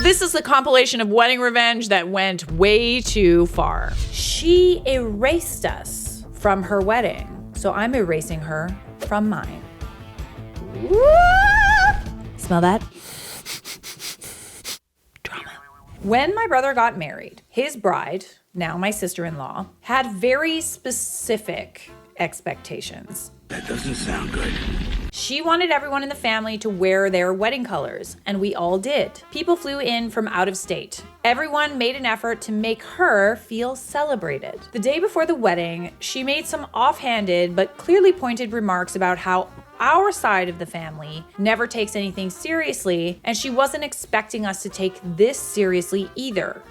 This is the compilation of wedding revenge that went way too far. She erased us from her wedding, so I'm erasing her from mine. Smell that? Drama. When my brother got married, his bride, now my sister-in-law, had very specific expectations. That doesn't sound good. She wanted everyone in the family to wear their wedding colors, and we all did. People flew in from out of state. Everyone made an effort to make her feel celebrated. The day before the wedding, she made some offhanded but clearly pointed remarks about how our side of the family never takes anything seriously, and she wasn't expecting us to take this seriously either.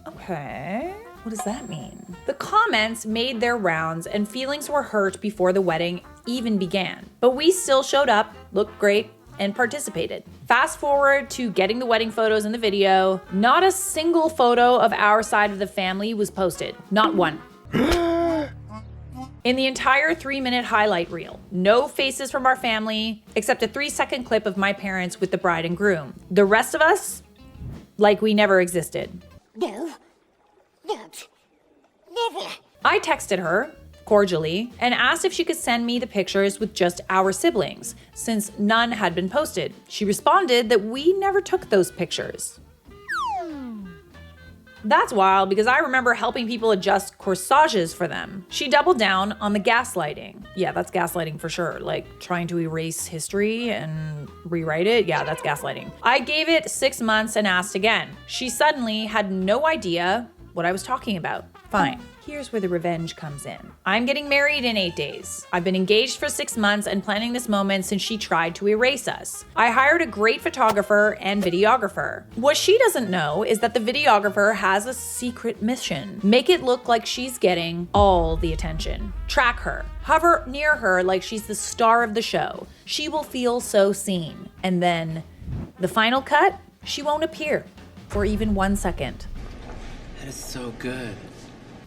Okay. What does that mean? The comments made their rounds and feelings were hurt before the wedding even began. But we still showed up, looked great, and participated. Fast forward to getting the wedding photos and the video. Not a single photo of our side of the family was posted. Not one. In the entire 3-minute highlight reel, no faces from our family, except a 3-second clip of my parents with the bride and groom. The rest of us, like we never existed. No. Not. Never. I texted her, cordially, and asked if she could send me the pictures with just our siblings, since none had been posted. She responded that we never took those pictures. That's wild because I remember helping people adjust corsages for them. She doubled down on the gaslighting. Yeah, that's gaslighting for sure. Like trying to erase history and rewrite it. Yeah, that's gaslighting. I gave it 6 months and asked again. She suddenly had no idea what I was talking about. Fine. Here's where the revenge comes in. I'm getting married in 8 days. I've been engaged for 6 months and planning this moment since she tried to erase us. I hired a great photographer and videographer. What she doesn't know is that the videographer has a secret mission. Make it look like she's getting all the attention. Track her. Hover near her like she's the star of the show. She will feel so seen. And then the final cut, she won't appear for even 1 second. That is so good.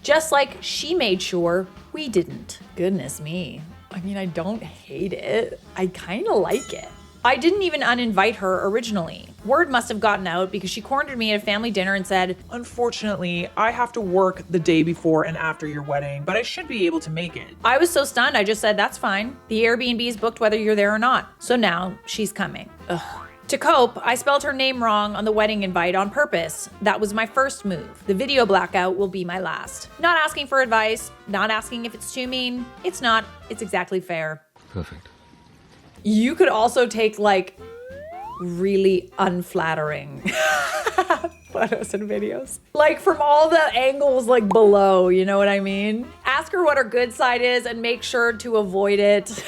Just like she made sure we didn't. Goodness me. I mean, I don't hate it. I kind of like it. I didn't even uninvite her originally. Word must have gotten out because she cornered me at a family dinner and said, "Unfortunately, I have to work the day before and after your wedding, but I should be able to make it." I was so stunned, I just said, that's fine. The Airbnb is booked whether you're there or not. So now she's coming. Ugh. To cope, I spelled her name wrong on the wedding invite on purpose. That was my first move. The video blackout will be my last. Not asking for advice, not asking if it's too mean. It's not. It's exactly fair. Perfect. You could also take like really unflattering photos and videos. Like from all the angles like below, you know what I mean? Ask her what her good side is and make sure to avoid it.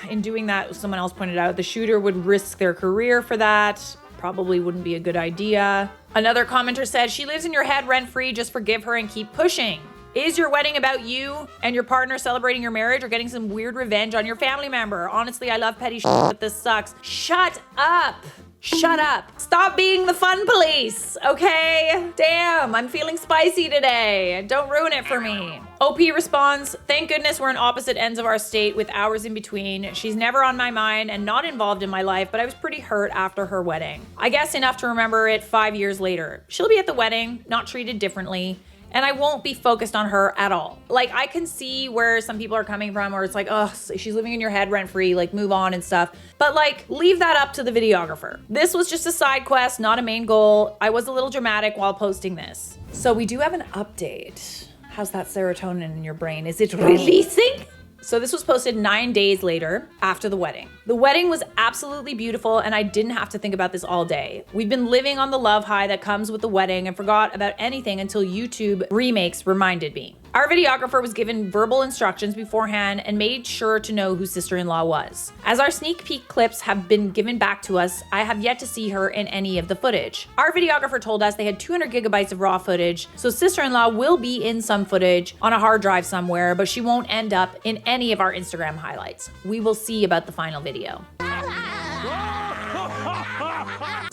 In doing that, someone else pointed out the shooter would risk their career for that. Probably wouldn't be a good idea. Another commenter said, she lives in your head rent-free, just forgive her and keep pushing. Is your wedding about you and your partner celebrating your marriage or getting some weird revenge on your family member? Honestly, I love petty shit, but this sucks. Shut up. Shut up. Stop being the fun police, okay? Damn, I'm feeling spicy today. Don't ruin it for me. OP responds, thank goodness we're in opposite ends of our state with hours in between. She's never on my mind and not involved in my life, but I was pretty hurt after her wedding. I guess enough to remember it 5 years later. She'll be at the wedding, not treated differently. And I won't be focused on her at all. Like, I can see where some people are coming from, where it's like, oh, she's living in your head rent-free, like, move on and stuff. But, like, leave that up to the videographer. This was just a side quest, not a main goal. I was a little dramatic while posting this. So we do have an update. How's that serotonin in your brain? Is it releasing? So this was posted 9 days later after the wedding. The wedding was absolutely beautiful and I didn't have to think about this all day. We've been living on the love high that comes with the wedding and forgot about anything until YouTube remakes reminded me. Our videographer was given verbal instructions beforehand and made sure to know who sister-in-law was. As our sneak peek clips have been given back to us, I have yet to see her in any of the footage. Our videographer told us they had 200 gigabytes of raw footage, so sister-in-law will be in some footage on a hard drive somewhere, but she won't end up in any of our Instagram highlights. We will see about the final video.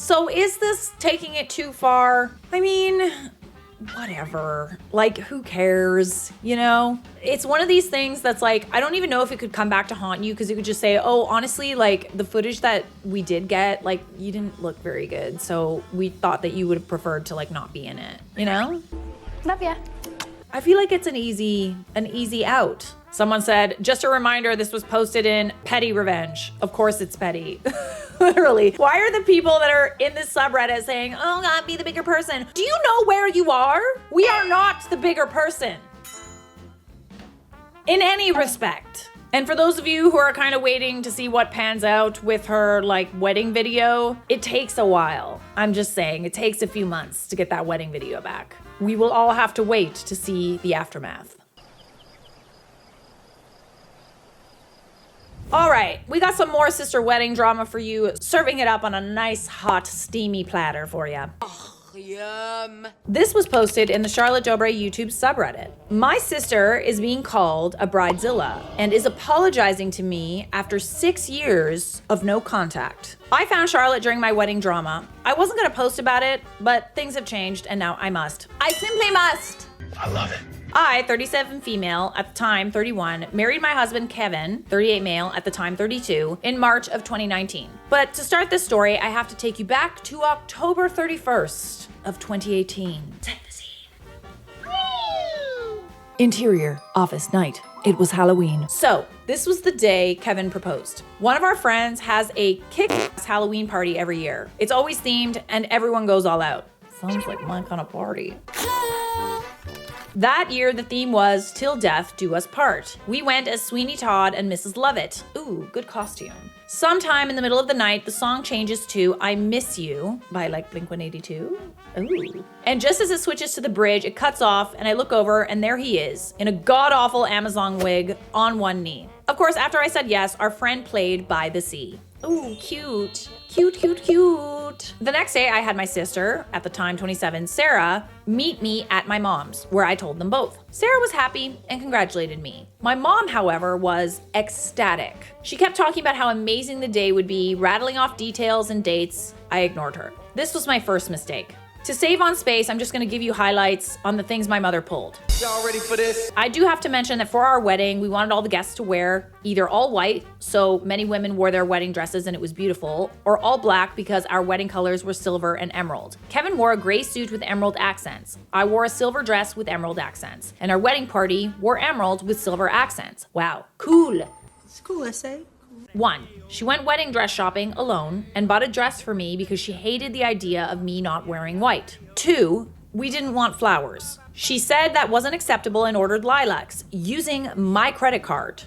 So is this taking it too far? I mean, whatever. Like, who cares? You know? It's one of these things that's like, I don't even know if it could come back to haunt you, because it could just say, oh, honestly, like, the footage that we did get, like, you didn't look very good. So we thought that you would have preferred to, like, not be in it. You know? Love ya. I feel like it's an easy out. Someone said, just a reminder, this was posted in petty revenge. Of course it's petty. Literally. Why are the people that are in this subreddit saying, oh God, be the bigger person? Do you know where you are? We are not the bigger person. In any respect. And for those of you who are kind of waiting to see what pans out with her like wedding video, it takes a while. I'm just saying, it takes a few months to get that wedding video back. We will all have to wait to see the aftermath. All right, we got some more sister wedding drama for you, serving it up on a nice, hot, steamy platter for you. Yum. This was posted in the Charlotte Dobre YouTube subreddit. My sister is being called a bridezilla and is apologizing to me after 6 years of no contact. I found Charlotte during my wedding drama. I wasn't gonna post about it, but things have changed and now I must. I simply must. I love it. I, 37 female, at the time 31, married my husband Kevin, 38 male, at the time 32, in March of 2019. But to start this story, I have to take you back to October 31st of 2018. Set the scene. Interior, office, night. It was Halloween. So, this was the day Kevin proposed. One of our friends has a kick-ass Halloween party every year. It's always themed and everyone goes all out. Sounds like my kind of party. That year, the theme was Till Death Do Us Part. We went as Sweeney Todd and Mrs. Lovett. Ooh, good costume. Sometime in the middle of the night, the song changes to I Miss You by like Blink-182. Ooh. And just as it switches to the bridge, it cuts off and I look over and there he is in a god-awful Amazon wig on one knee. Of course, after I said yes, our friend played By the Sea. Ooh, cute. Cute, cute, cute. The next day, I had my sister, at the time 27, Sarah, meet me at my mom's, where I told them both. Sarah was happy and congratulated me. My mom, however, was ecstatic. She kept talking about how amazing the day would be, rattling off details and dates. I ignored her. This was my first mistake. To save on space, I'm just gonna give you highlights on the things my mother pulled. Y'all ready for this? I do have to mention that for our wedding, we wanted all the guests to wear either all white, so many women wore their wedding dresses and it was beautiful, or all black because our wedding colors were silver and emerald. Kevin wore a gray suit with emerald accents. I wore a silver dress with emerald accents. And our wedding party wore emerald with silver accents. Wow, cool. It's cool, I say. 1. She went wedding dress shopping alone and bought a dress for me because she hated the idea of me not wearing white. 2. We didn't want flowers. She said that wasn't acceptable and ordered lilacs using my credit card.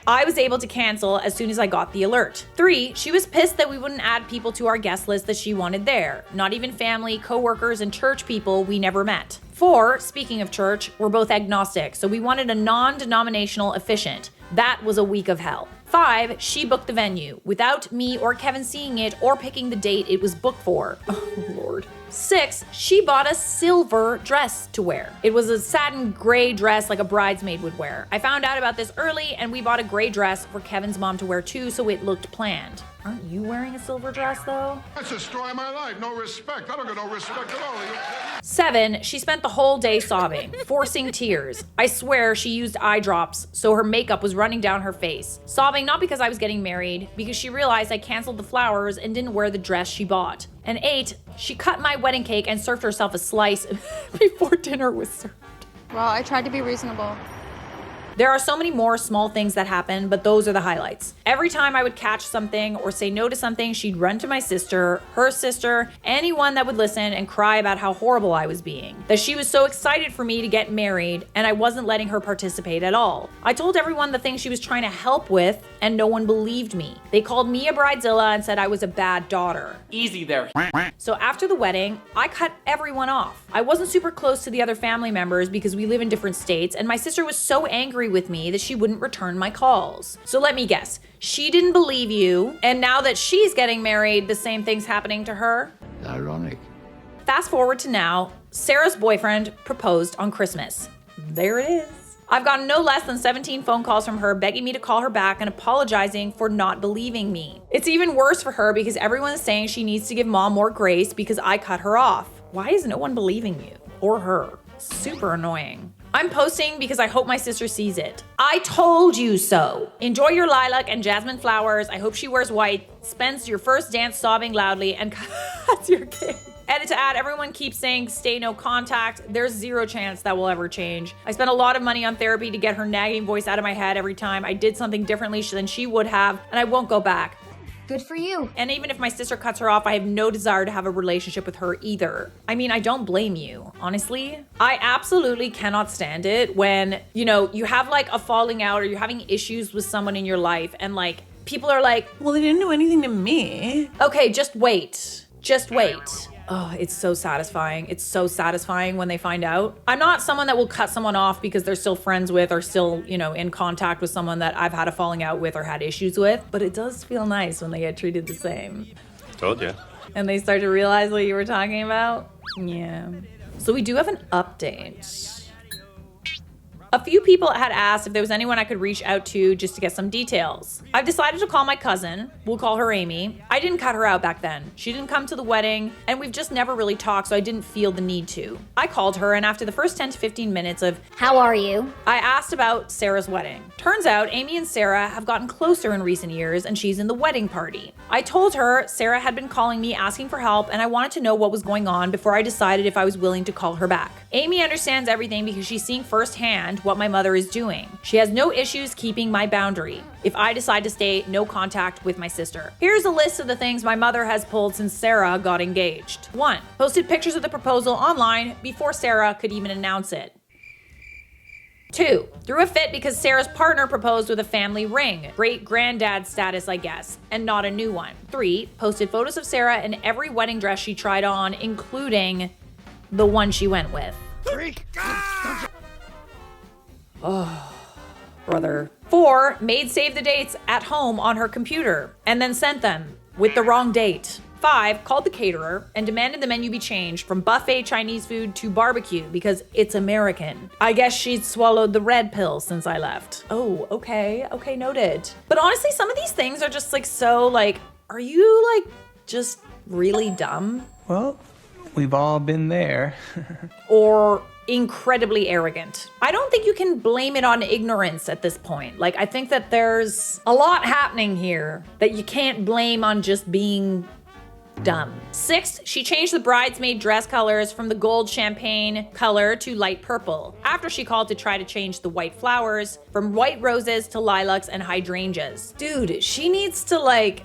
I was able to cancel as soon as I got the alert. 3, she was pissed that we wouldn't add people to our guest list that she wanted there. Not even family, coworkers, and church people we never met. 4, speaking of church, we're both agnostic, so we wanted a non-denominational officiant. That was a week of hell. 5, she booked the venue without me or Kevin seeing it or picking the date it was booked for. Oh, Lord. 6, she bought a silver dress to wear. It was a satin gray dress like a bridesmaid would wear. I found out about this early and we bought a gray dress for Kevin's mom to wear too, so it looked planned. Aren't you wearing a silver dress though? That's the story of my life. No respect. I don't get no respect at all. 7, she spent the whole day sobbing, forcing tears. I swear she used eye drops, so her makeup was running down her face. Sobbing not because I was getting married, because she realized I canceled the flowers and didn't wear the dress she bought. And 8, she cut my wedding cake and served herself a slice before dinner was served. Well, I tried to be reasonable. There are so many more small things that happen, but those are the highlights. Every time I would catch something or say no to something, she'd run to my sister, her sister, anyone that would listen and cry about how horrible I was being. That she was so excited for me to get married and I wasn't letting her participate at all. I told everyone the things she was trying to help with and no one believed me. They called me a bridezilla and said I was a bad daughter. Easy there. So after the wedding, I cut everyone off. I wasn't super close to the other family members because we live in different states and my sister was so angry with me that she wouldn't return my calls. So let me guess, she didn't believe you, and now that she's getting married, the same thing's happening to her? Ironic. Fast forward to now, Sarah's boyfriend proposed on Christmas. There it is. I've gotten no less than 17 phone calls from her begging me to call her back and apologizing for not believing me. It's even worse for her because everyone is saying she needs to give mom more grace because I cut her off. Why is no one believing you? Poor her. Super annoying. I'm posting because I hope my sister sees it. I told you so. Enjoy your lilac and jasmine flowers. I hope she wears white, spends your first dance sobbing loudly, and cuts your cake. Edit to add, everyone keeps saying stay no contact. There's zero chance that will ever change. I spent a lot of money on therapy to get her nagging voice out of my head every time I did something differently than she would have, and I won't go back. Good for you. And even if my sister cuts her off, I have no desire to have a relationship with her either. I mean, I don't blame you, honestly. I absolutely cannot stand it when, you know, you have like a falling out or you're having issues with someone in your life and like people are like, Well, they didn't do anything to me. okay, just wait. Just wait. Oh, it's so satisfying. It's so satisfying when they find out. I'm not someone that will cut someone off because they're still friends with or still, you know, in contact with someone that I've had a falling out with or had issues with. But it does feel nice when they get treated the same. Told ya. And they start to realize what you were talking about. Yeah. So we do have an update. A few people had asked if there was anyone I could reach out to just to get some details. I've decided to call my cousin. We'll call her Amy. I didn't cut her out back then. She didn't come to the wedding, and we've just never really talked, so I didn't feel the need to. I called her, and after the first 10 to 15 minutes of, How are you? I asked about Sarah's wedding. Turns out Amy and Sarah have gotten closer in recent years, and she's in the wedding party. I told her Sarah had been calling me asking for help, and I wanted to know what was going on before I decided if I was willing to call her back. Amy understands everything because she's seeing firsthand what my mother is doing. She has no issues keeping my boundary if I decide to stay no contact with my sister. Here's a list of the things my mother has pulled since Sarah got engaged. 1. Posted pictures of the proposal online before Sarah could even announce it. 2. Threw a fit because Sarah's partner proposed with a family ring. Great granddad status, I guess, and not a new one. 3. Posted photos of Sarah in every wedding dress she tried on, including the one she went with. Oh, brother. 4. Made save the dates at home on her computer and then sent them with the wrong date. 5. Called the caterer and demanded the menu be changed from buffet Chinese food to barbecue because it's American. I guess she'd swallowed the red pill since I left. Oh, okay. Okay, noted. But honestly, some of these things are just like so like, are you like just really dumb? Well, we've all been there. Or incredibly arrogant. I don't think you can blame it on ignorance at this point. Like, I think that there's a lot happening here that you can't blame on just being dumb. 6, she changed the bridesmaid dress colors from the gold champagne color to light purple after she called to try to change the white flowers from white roses to lilacs and hydrangeas. Dude, she needs to like,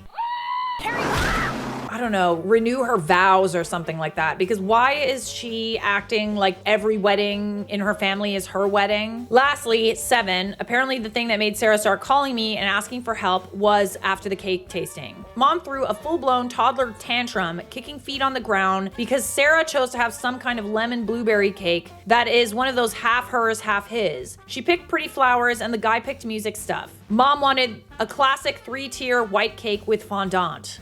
I don't know, renew her vows or something like that. Because why is she acting like every wedding in her family is her wedding? Lastly, 7, apparently the thing that made Sarah start calling me and asking for help was after the cake tasting. Mom threw a full-blown toddler tantrum, kicking feet on the ground because Sarah chose to have some kind of lemon blueberry cake that is one of those half hers, half his. She picked pretty flowers and the guy picked music stuff. Mom wanted a classic 3-tier white cake with fondant.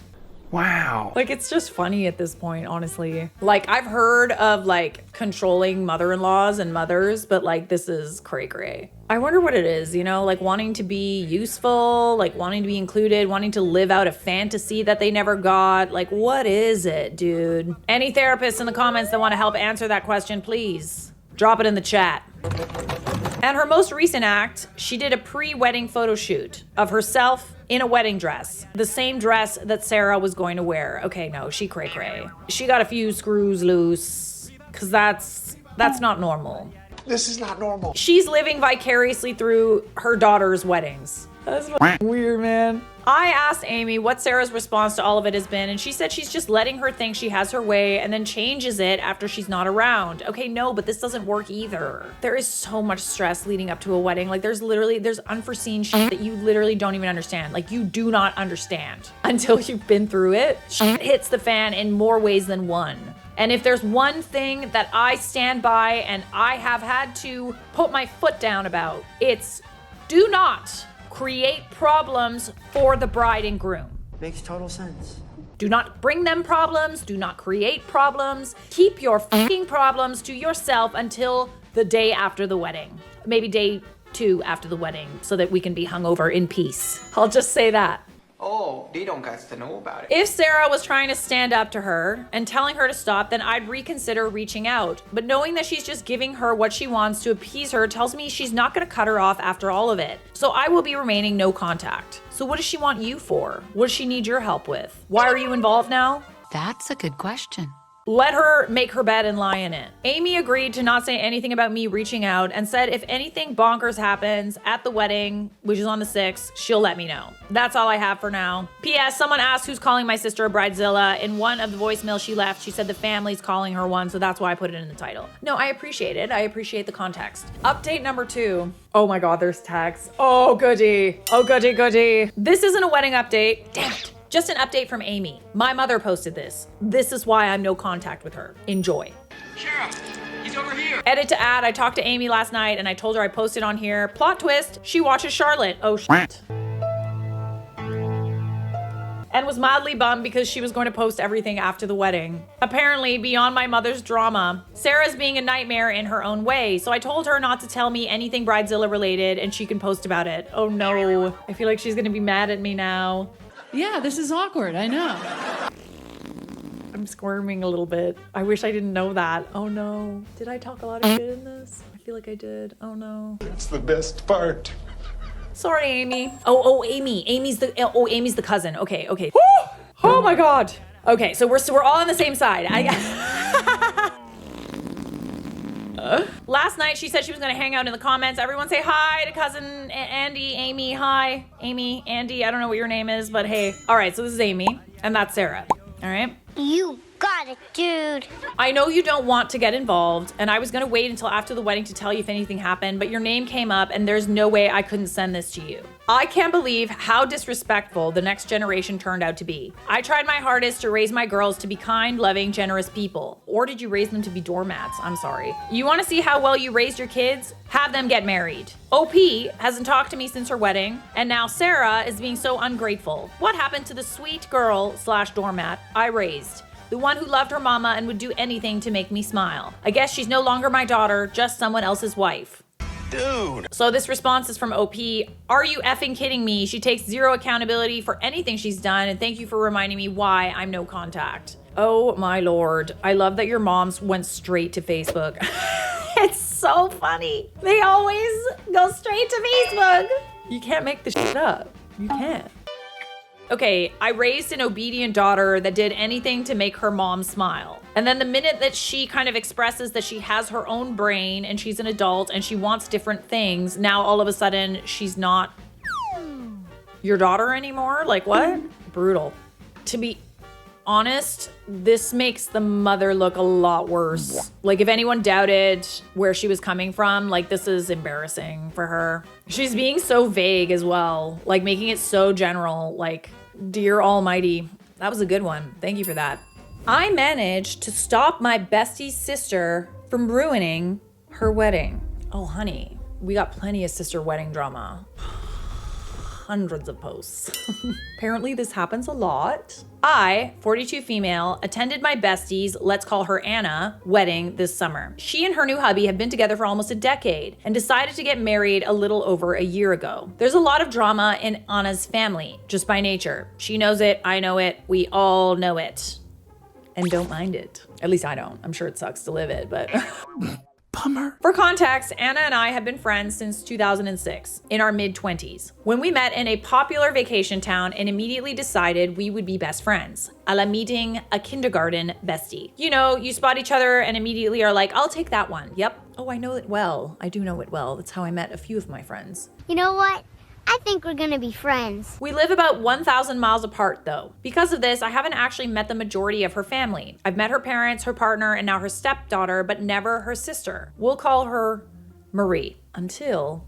Wow. Like, it's just funny at this point, honestly. Like, I've heard of, like, controlling mother-in-laws and mothers, but, like, this is cray-cray. I wonder what it is, you know? Like, wanting to be useful, like, wanting to be included, wanting to live out a fantasy that they never got. Like, what is it, dude? Any therapists in the comments that want to help answer that question, please drop it in the chat. And her most recent act, she did a pre-wedding photo shoot of herself in a wedding dress. The same dress that Sarah was going to wear. Okay, no, she cray-cray. She got a few screws loose, because that's not normal. This is not normal. She's living vicariously through her daughter's weddings. That's weird, man. I asked Amy what Sarah's response to all of it has been, and she said she's just letting her think she has her way and then changes it after she's not around. Okay, no, but this doesn't work either. There is so much stress leading up to a wedding. Like, there's unforeseen shit that you literally don't even understand. Like, you do not understand until you've been through it. Shit hits the fan in more ways than one. And if there's one thing that I stand by and I have had to put my foot down about, it's do not create problems for the bride and groom. Makes total sense. Do not bring them problems. Do not create problems. Keep your fucking problems to yourself until the day after the wedding. Maybe day 2 after the wedding so that we can be hungover in peace. I'll just say that. Oh, they don't got to know about it. If Sarah was trying to stand up to her and telling her to stop, then I'd reconsider reaching out. But knowing that she's just giving her what she wants to appease her tells me she's not gonna cut her off after all of it. So I will be remaining no contact. So what does she want you for? What does she need your help with? Why are you involved now? That's a good question. Let her make her bed and lie in it. Amy agreed to not say anything about me reaching out and said if anything bonkers happens at the wedding, which is on the 6th, she'll let me know. That's all I have for now. P.S. Someone asked who's calling my sister a bridezilla. In one of the voicemails she left, she said the family's calling her one, so that's why I put it in the title. No, I appreciate it. I appreciate the context. Update number 2. Oh my God, there's text. Oh, goody. Oh, goody, goody. This isn't a wedding update. Damn it. Just an update from Amy. My mother posted this. This is why I'm no contact with her. Enjoy. Sheriff, he's over here. Edit to add, I talked to Amy last night and I told her I posted on here. Plot twist, she watches Charlotte. Oh shit. And was mildly bummed because she was going to post everything after the wedding. Apparently, beyond my mother's drama, Sarah's being a nightmare in her own way, so I told her not to tell me anything Bridezilla related and she can post about it. Oh no, I feel like she's gonna be mad at me now. Yeah, this is awkward, I know. I'm squirming a little bit. I wish I didn't know that. Oh no. Did I talk a lot of shit in this? I feel like I did. Oh no. It's the best part. Sorry, Amy. Amy. Amy's the cousin. Okay. Woo! Oh my God. Okay, so we're all on the same side. Last night she said she was gonna hang out in the comments. Everyone say hi to cousin Andy, Amy. Hi, Amy, Andy. I don't know what your name is, but hey. All right, so this is Amy, and that's Sarah. All right. You got it, dude. I know you don't want to get involved, and I was gonna wait until after the wedding to tell you if anything happened, but your name came up, and there's no way I couldn't send this to you. I can't believe how disrespectful the next generation turned out to be. I tried my hardest to raise my girls to be kind, loving, generous people. Or did you raise them to be doormats? I'm sorry. You wanna see how well you raised your kids? Have them get married. OP hasn't talked to me since her wedding, and now Sarah is being so ungrateful. What happened to the sweet girl / doormat I raised? The one who loved her mama and would do anything to make me smile. I guess she's no longer my daughter, just someone else's wife. Dude. So this response is from OP. Are you effing kidding me? She takes zero accountability for anything she's done, and thank you for reminding me why I'm no contact. Oh my Lord. I love that your moms went straight to Facebook. It's so funny. They always go straight to Facebook. You can't make this shit up. You can't. Okay, I raised an obedient daughter that did anything to make her mom smile. And then the minute that she kind of expresses that she has her own brain and she's an adult and she wants different things, now all of a sudden she's not your daughter anymore? Like what? Brutal. To be honest, this makes the mother look a lot worse. Like if anyone doubted where she was coming from, like this is embarrassing for her. She's being so vague as well, like making it so general, like dear almighty. That was a good one. Thank you for that. I managed to stop my bestie's sister from ruining her wedding. Oh honey, we got plenty of sister wedding drama. Hundreds of posts. Apparently this happens a lot. I, 42 female, attended my bestie's, let's call her Anna, wedding this summer. She and her new hubby have been together for almost a decade and decided to get married a little over a year ago. There's a lot of drama in Anna's family, just by nature. She knows it, I know it, we all know it. And don't mind it. At least I don't. I'm sure it sucks to live it, but... Bummer. For context, Anna and I have been friends since 2006, in our mid-20s, when we met in a popular vacation town and immediately decided we would be best friends, a la meeting a kindergarten bestie. You know, you spot each other and immediately are like, I'll take that one. Yep. Oh, I know it well. I do know it well. That's how I met a few of my friends. You know what? I think we're gonna be friends. We live about 1,000 miles apart though. Because of this, I haven't actually met the majority of her family. I've met her parents, her partner, and now her stepdaughter, but never her sister. We'll call her Marie until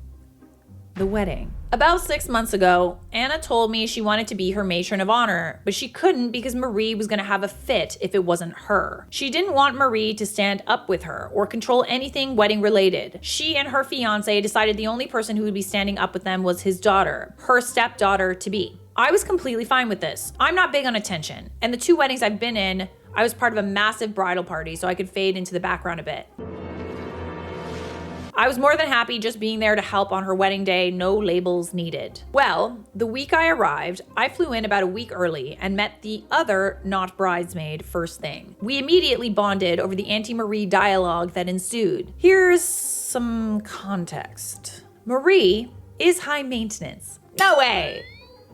the wedding. About 6 months ago, Anna told me she wanted to be her matron of honor, but she couldn't because Marie was gonna have a fit if it wasn't her. She didn't want Marie to stand up with her or control anything wedding related. She and her fiance decided the only person who would be standing up with them was his daughter, her stepdaughter to be. I was completely fine with this. I'm not big on attention, and the 2 weddings I've been in, I was part of a massive bridal party so I could fade into the background a bit. I was more than happy just being there to help on her wedding day, no labels needed. Well, the week I arrived, I flew in about a week early and met the other not bridesmaid first thing. We immediately bonded over the Auntie Marie dialogue that ensued. Here's some context. Marie is high maintenance. No way.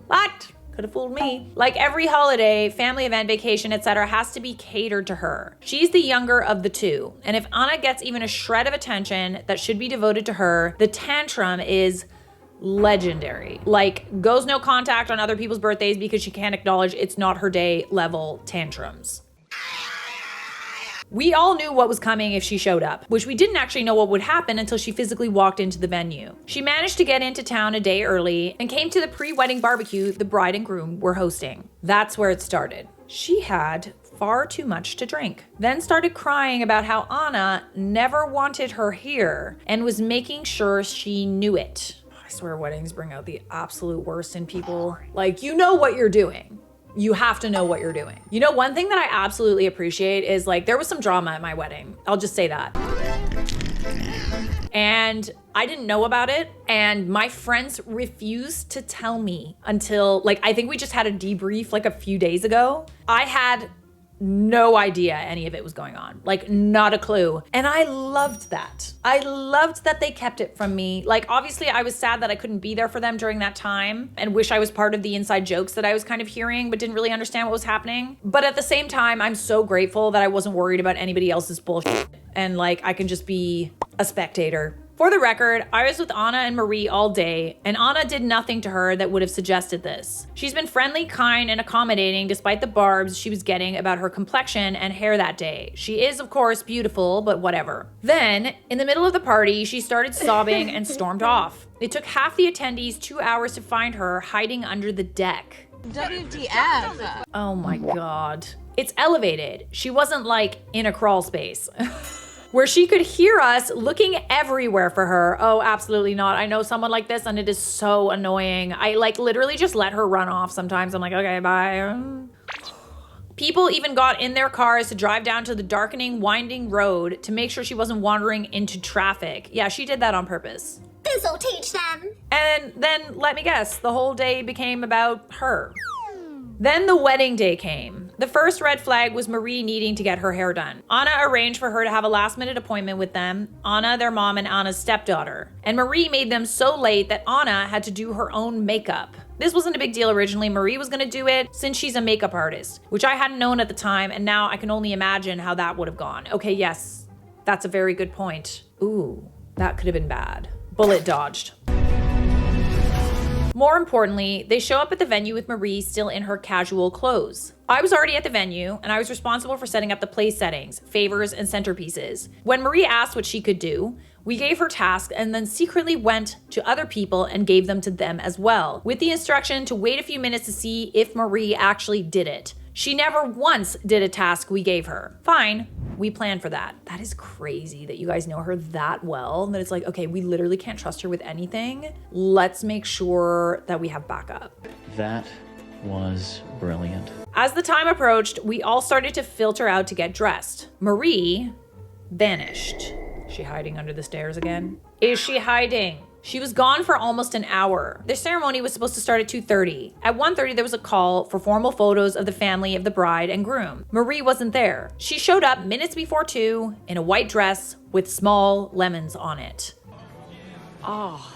What? Could have fooled me. Like every holiday, family event, vacation, etc. has to be catered to her. She's the younger of the two. And if Anna gets even a shred of attention that should be devoted to her, the tantrum is legendary. Like goes no contact on other people's birthdays because she can't acknowledge it's not her day level tantrums. We all knew what was coming if she showed up, which we didn't actually know what would happen until she physically walked into the venue. She managed to get into town a day early and came to the pre-wedding barbecue the bride and groom were hosting. That's where it started. She had far too much to drink, then started crying about how Anna never wanted her here and was making sure she knew it. I swear weddings bring out the absolute worst in people. Like, you know what you're doing. You have to know what you're doing. You know, one thing that I absolutely appreciate is like, there was some drama at my wedding. I'll just say that. And I didn't know about it. And my friends refused to tell me until like, I think we just had a debrief like a few days ago. I had no idea any of it was going on, like not a clue. And I loved that. I loved that they kept it from me. Like, obviously I was sad that I couldn't be there for them during that time and wish I was part of the inside jokes that I was kind of hearing, but didn't really understand what was happening. But at the same time, I'm so grateful that I wasn't worried about anybody else's bullshit and like, I can just be a spectator. For the record, I was with Anna and Marie all day, and Anna did nothing to her that would have suggested this. She's been friendly, kind, and accommodating despite the barbs she was getting about her complexion and hair that day. She is, of course, beautiful, but whatever. Then, in the middle of the party, she started sobbing and stormed off. It took half the attendees 2 hours to find her hiding under the deck. WTF? Oh my God. It's elevated. She wasn't like in a crawl space. Where she could hear us looking everywhere for her. Oh, absolutely not. I know someone like this and it is so annoying. I like literally just let her run off sometimes. I'm like, okay, bye. People even got in their cars to drive down to the darkening, winding road to make sure she wasn't wandering into traffic. Yeah, she did that on purpose. This'll teach them. And then, let me guess, the whole day became about her. Then the wedding day came. The first red flag was Marie needing to get her hair done. Anna arranged for her to have a last-minute appointment with them, Anna, their mom, and Anna's stepdaughter. And Marie made them so late that Anna had to do her own makeup. This wasn't a big deal originally. Marie was gonna do it since she's a makeup artist, which I hadn't known at the time, and now I can only imagine how that would have gone. Okay, yes, that's a very good point. Ooh, that could have been bad. Bullet dodged. More importantly, they show up at the venue with Marie still in her casual clothes. I was already at the venue, and I was responsible for setting up the place settings, favors, and centerpieces. When Marie asked what she could do, we gave her tasks and then secretly went to other people and gave them to them as well, with the instruction to wait a few minutes to see if Marie actually did it. She never once did a task we gave her. Fine, we planned for that. That is crazy that you guys know her that well, that it's like, okay, we literally can't trust her with anything. Let's make sure that we have backup. That was brilliant. As the time approached, we all started to filter out to get dressed. Marie vanished. Is she hiding under the stairs again? Is she hiding? She was gone for almost an hour. The ceremony was supposed to start at 2:30. At 1:30, there was a call for formal photos of the family of the bride and groom. Marie wasn't there. She showed up minutes before 2 in a white dress with small lemons on it. Oh,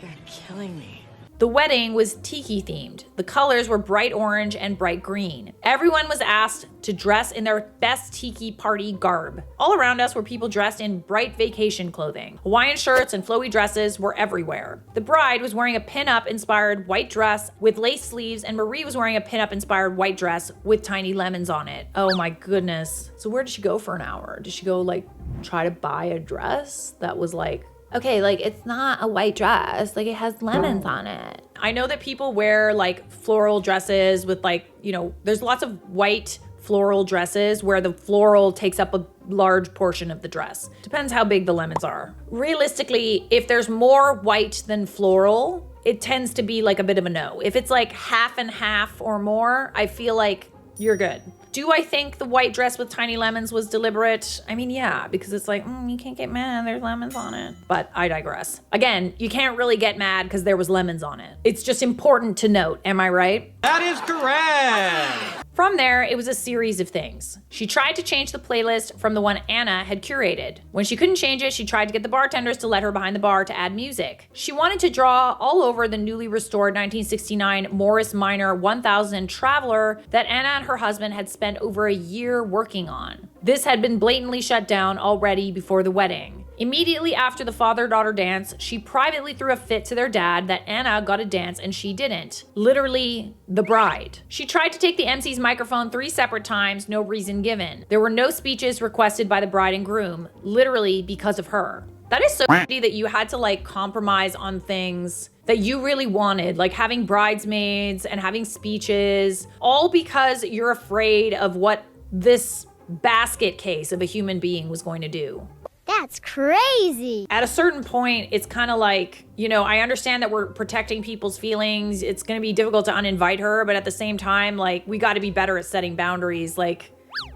you're killing me. The wedding was tiki themed. The colors were bright orange and bright green. Everyone was asked to dress in their best tiki party garb. All around us were people dressed in bright vacation clothing. Hawaiian shirts and flowy dresses were everywhere. The bride was wearing a pin-up inspired white dress with lace sleeves, and Marie was wearing a pin-up inspired white dress with tiny lemons on it. Oh my goodness. So where did she go for an hour? Did she go like try to buy a dress that was like, okay, like it's not a white dress, like it has lemons on it. I know that people wear like floral dresses with like, you know, there's lots of white floral dresses where the floral takes up a large portion of the dress. Depends how big the lemons are. Realistically, if there's more white than floral, it tends to be like a bit of a no. If it's like half and half or more, I feel like you're good. Do I think the white dress with tiny lemons was deliberate? I mean, yeah, because it's like, you can't get mad, there's lemons on it. But I digress. Again, you can't really get mad because there was lemons on it. It's just important to note, am I right? That is correct. From there, it was a series of things. She tried to change the playlist from the one Anna had curated. When she couldn't change it, she tried to get the bartenders to let her behind the bar to add music. She wanted to draw all over the newly restored 1969 Morris Minor 1000 Traveler that Anna and her husband had spent over a year working on. This had been blatantly shut down already before the wedding. Immediately after the father-daughter dance, she privately threw a fit to their dad that Anna got a dance and she didn't. Literally, the bride. She tried to take the MC's microphone 3 separate times, no reason given. There were no speeches requested by the bride and groom, literally because of her. That is so shitty that you had to like compromise on things that you really wanted, like having bridesmaids and having speeches, all because you're afraid of what this basket case of a human being was going to do. That's crazy. At a certain point, it's kind of like, you know, I understand that we're protecting people's feelings. It's going to be difficult to uninvite her, but at the same time, like, we got to be better at setting boundaries. Like,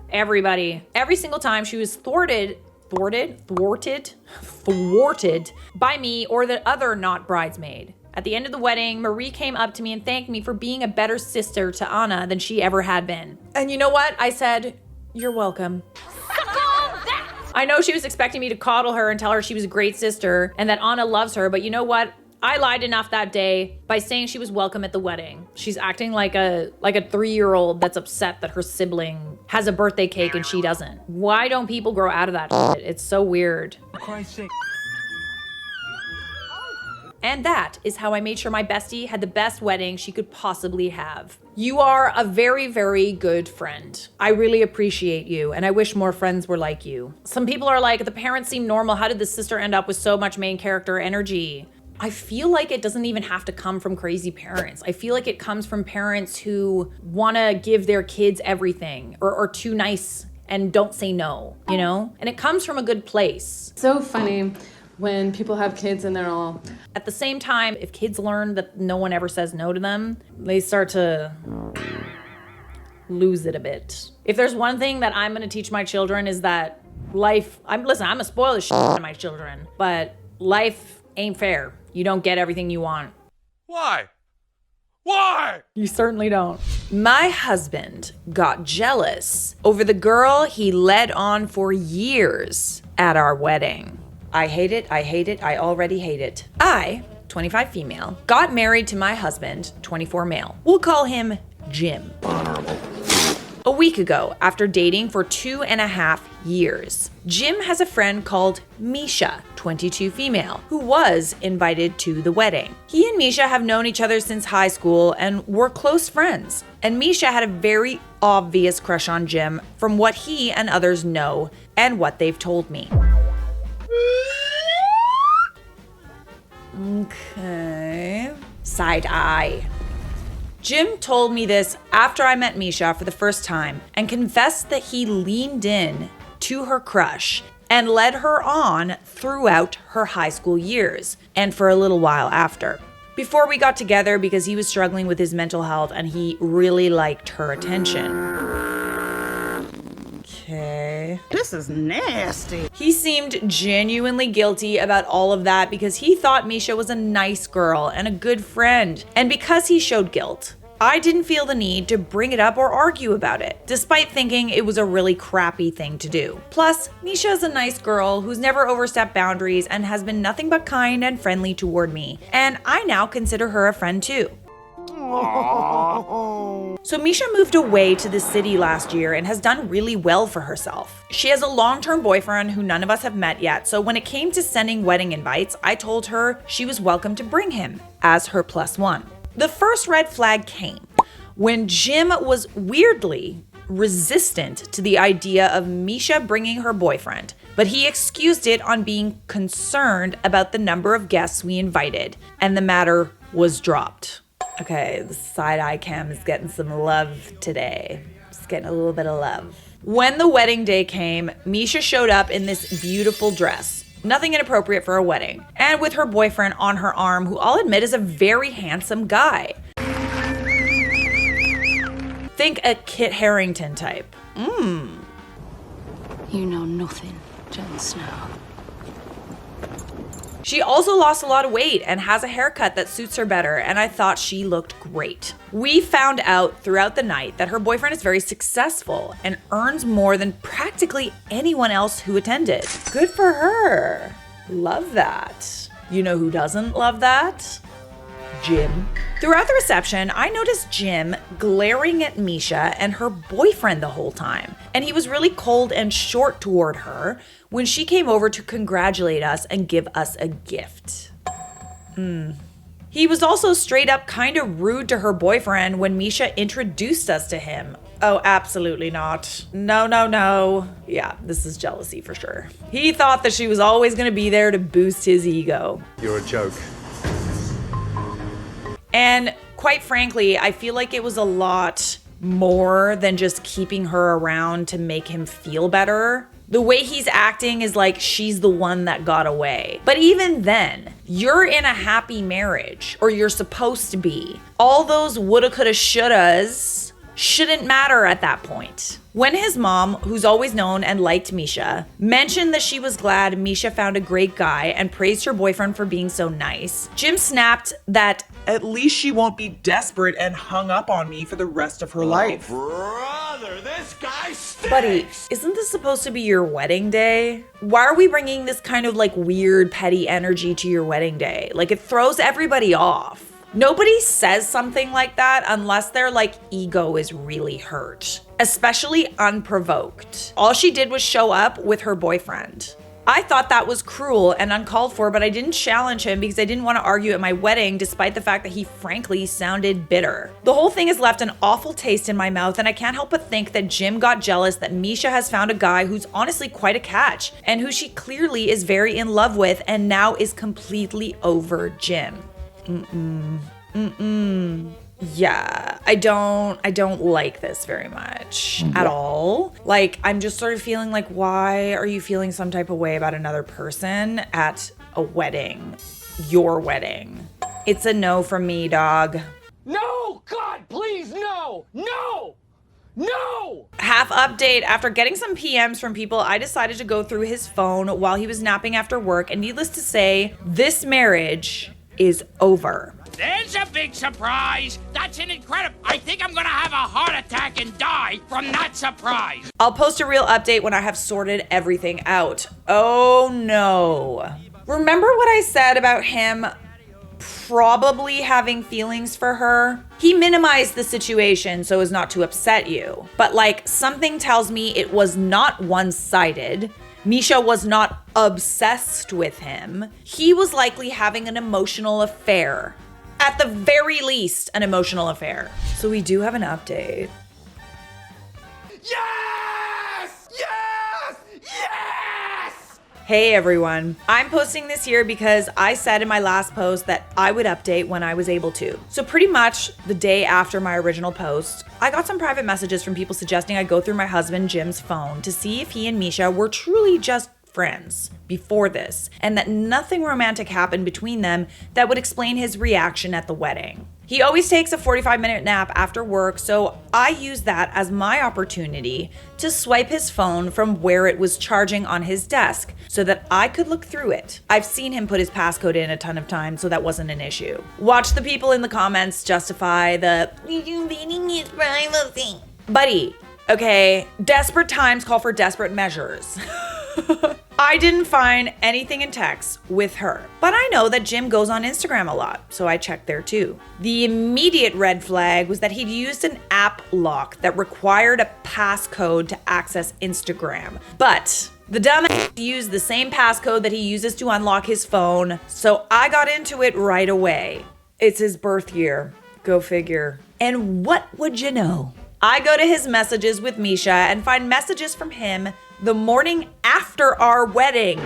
everybody. Every single time she was thwarted by me or the other not bridesmaid. At the end of the wedding, Marie came up to me and thanked me for being a better sister to Anna than she ever had been. And you know what? I said, you're welcome. I know she was expecting me to coddle her and tell her she was a great sister and that Anna loves her, but you know what? I lied enough that day by saying she was welcome at the wedding. She's acting like a 3-year-old that's upset that her sibling has a birthday cake and she doesn't. Why don't people grow out of that shit? It's so weird. For Christ's sake. And that is how I made sure my bestie had the best wedding she could possibly have. You are a very, very good friend. I really appreciate you, and I wish more friends were like you. Some people are like, the parents seem normal. How did the sister end up with so much main character energy? I feel like it doesn't even have to come from crazy parents. I feel like it comes from parents who want to give their kids everything or are too nice and don't say no, you know? And it comes from a good place. So funny when people have kids and they're all... At the same time, if kids learn that no one ever says no to them, they start to lose it a bit. If there's one thing that I'm gonna teach my children is that life, I'm gonna spoil the shit out of my children, but life ain't fair. You don't get everything you want. Why? Why? You certainly don't. My husband got jealous over the girl he led on for years at our wedding. I hate it, I already hate it. I, 25 female, got married to my husband, 24 male. We'll call him Jim. Honorable. A week ago, after dating for 2.5 years, Jim has a friend called Misha, 22 female, who was invited to the wedding. He and Misha have known each other since high school and were close friends. And Misha had a very obvious crush on Jim from what he and others know and what they've told me. Okay. Side eye. Jim told me this after I met Misha for the first time and confessed that he leaned in to her crush and led her on throughout her high school years and for a little while after. Before we got together because he was struggling with his mental health and he really liked her attention. Okay. This is nasty. He seemed genuinely guilty about all of that because he thought Misha was a nice girl and a good friend. And because he showed guilt, I didn't feel the need to bring it up or argue about it, despite thinking it was a really crappy thing to do. Plus, Misha is a nice girl who's never overstepped boundaries and has been nothing but kind and friendly toward me. And I now consider her a friend too. So Misha moved away to the city last year and has done really well for herself. She has a long-term boyfriend who none of us have met yet, so when it came to sending wedding invites, I told her she was welcome to bring him as her +1. The first red flag came when Jim was weirdly resistant to the idea of Misha bringing her boyfriend, but he excused it on being concerned about the number of guests we invited, and the matter was dropped. Okay, the side-eye cam is getting some love today. Just getting a little bit of love. When the wedding day came, Misha showed up in this beautiful dress. Nothing inappropriate for a wedding. And with her boyfriend on her arm, who I'll admit is a very handsome guy. Think a Kit Harington type. You know nothing, Jon Snow. She also lost a lot of weight and has a haircut that suits her better, and I thought she looked great. We found out throughout the night that her boyfriend is very successful and earns more than practically anyone else who attended. Good for her. Love that. You know who doesn't love that? Jim. Throughout the reception, I noticed Jim glaring at Misha and her boyfriend the whole time. And he was really cold and short toward her when she came over to congratulate us and give us a gift. He was also straight up kind of rude to her boyfriend when Misha introduced us to him. Oh, absolutely not. No, no, no. Yeah, this is jealousy for sure. He thought that she was always gonna be there to boost his ego. You're a joke. And quite frankly, I feel like it was a lot more than just keeping her around to make him feel better. The way he's acting is like she's the one that got away. But even then, you're in a happy marriage, or you're supposed to be. All those woulda, coulda, shouldas shouldn't matter at that point. When his mom, who's always known and liked Misha, mentioned that she was glad Misha found a great guy and praised her boyfriend for being so nice, Jim snapped that At least she won't be desperate and hung up on me for the rest of her life. Brother, this guy stinks. Buddy, isn't this supposed to be your wedding day? Why are we bringing this kind of like weird petty energy to your wedding day? Like it throws everybody off. Nobody says something like that unless their like ego is really hurt, especially unprovoked. All she did was show up with her boyfriend. I thought that was cruel and uncalled for, but I didn't challenge him because I didn't want to argue at my wedding, despite the fact that he frankly sounded bitter. The whole thing has left an awful taste in my mouth, and I can't help but think that Jim got jealous that Misha has found a guy who's honestly quite a catch, and who she clearly is very in love with, and now is completely over Jim. Yeah, I don't like this very much at all. Like, I'm just sort of feeling like, why are you feeling some type of way about another person at a wedding? Your wedding. It's a no from me, dog. No! God, please, no! No! No! Half update, after getting some PMs from people, I decided to go through his phone while he was napping after work, and needless to say, this marriage is over. There's a big surprise! That's an incredible... I think I'm gonna have a heart attack and die from that surprise! I'll post a real update when I have sorted everything out. Oh no. Remember what I said about him probably having feelings for her? He minimized the situation so as not to upset you. But like, something tells me it was not one-sided. Misha was not obsessed with him. He was likely having an emotional affair. At the very least, an emotional affair. So we do have an update. Yes! Yes! Yes! Hey everyone, I'm posting this here because I said in my last post that I would update when I was able to. So pretty much the day after my original post, I got some private messages from people suggesting I go through my husband Jim's phone to see if he and Misha were truly just friends before this, and that nothing romantic happened between them that would explain his reaction at the wedding. He always takes a 45-minute nap after work, so I used that as my opportunity to swipe his phone from where it was charging on his desk so that I could look through it. I've seen him put his passcode in a ton of times, so that wasn't an issue. Watch the people in the comments justify the invading his privacy. Buddy, okay, desperate times call for desperate measures. I didn't find anything in text with her, but I know that Jim goes on Instagram a lot, so I checked there too. The immediate red flag was that he'd used an app lock that required a passcode to access Instagram. But the dumbass used the same passcode that he uses to unlock his phone, so I got into it right away. It's his birth year. Go figure. And what would you know? I go to his messages with Misha and find messages from him the morning after our wedding.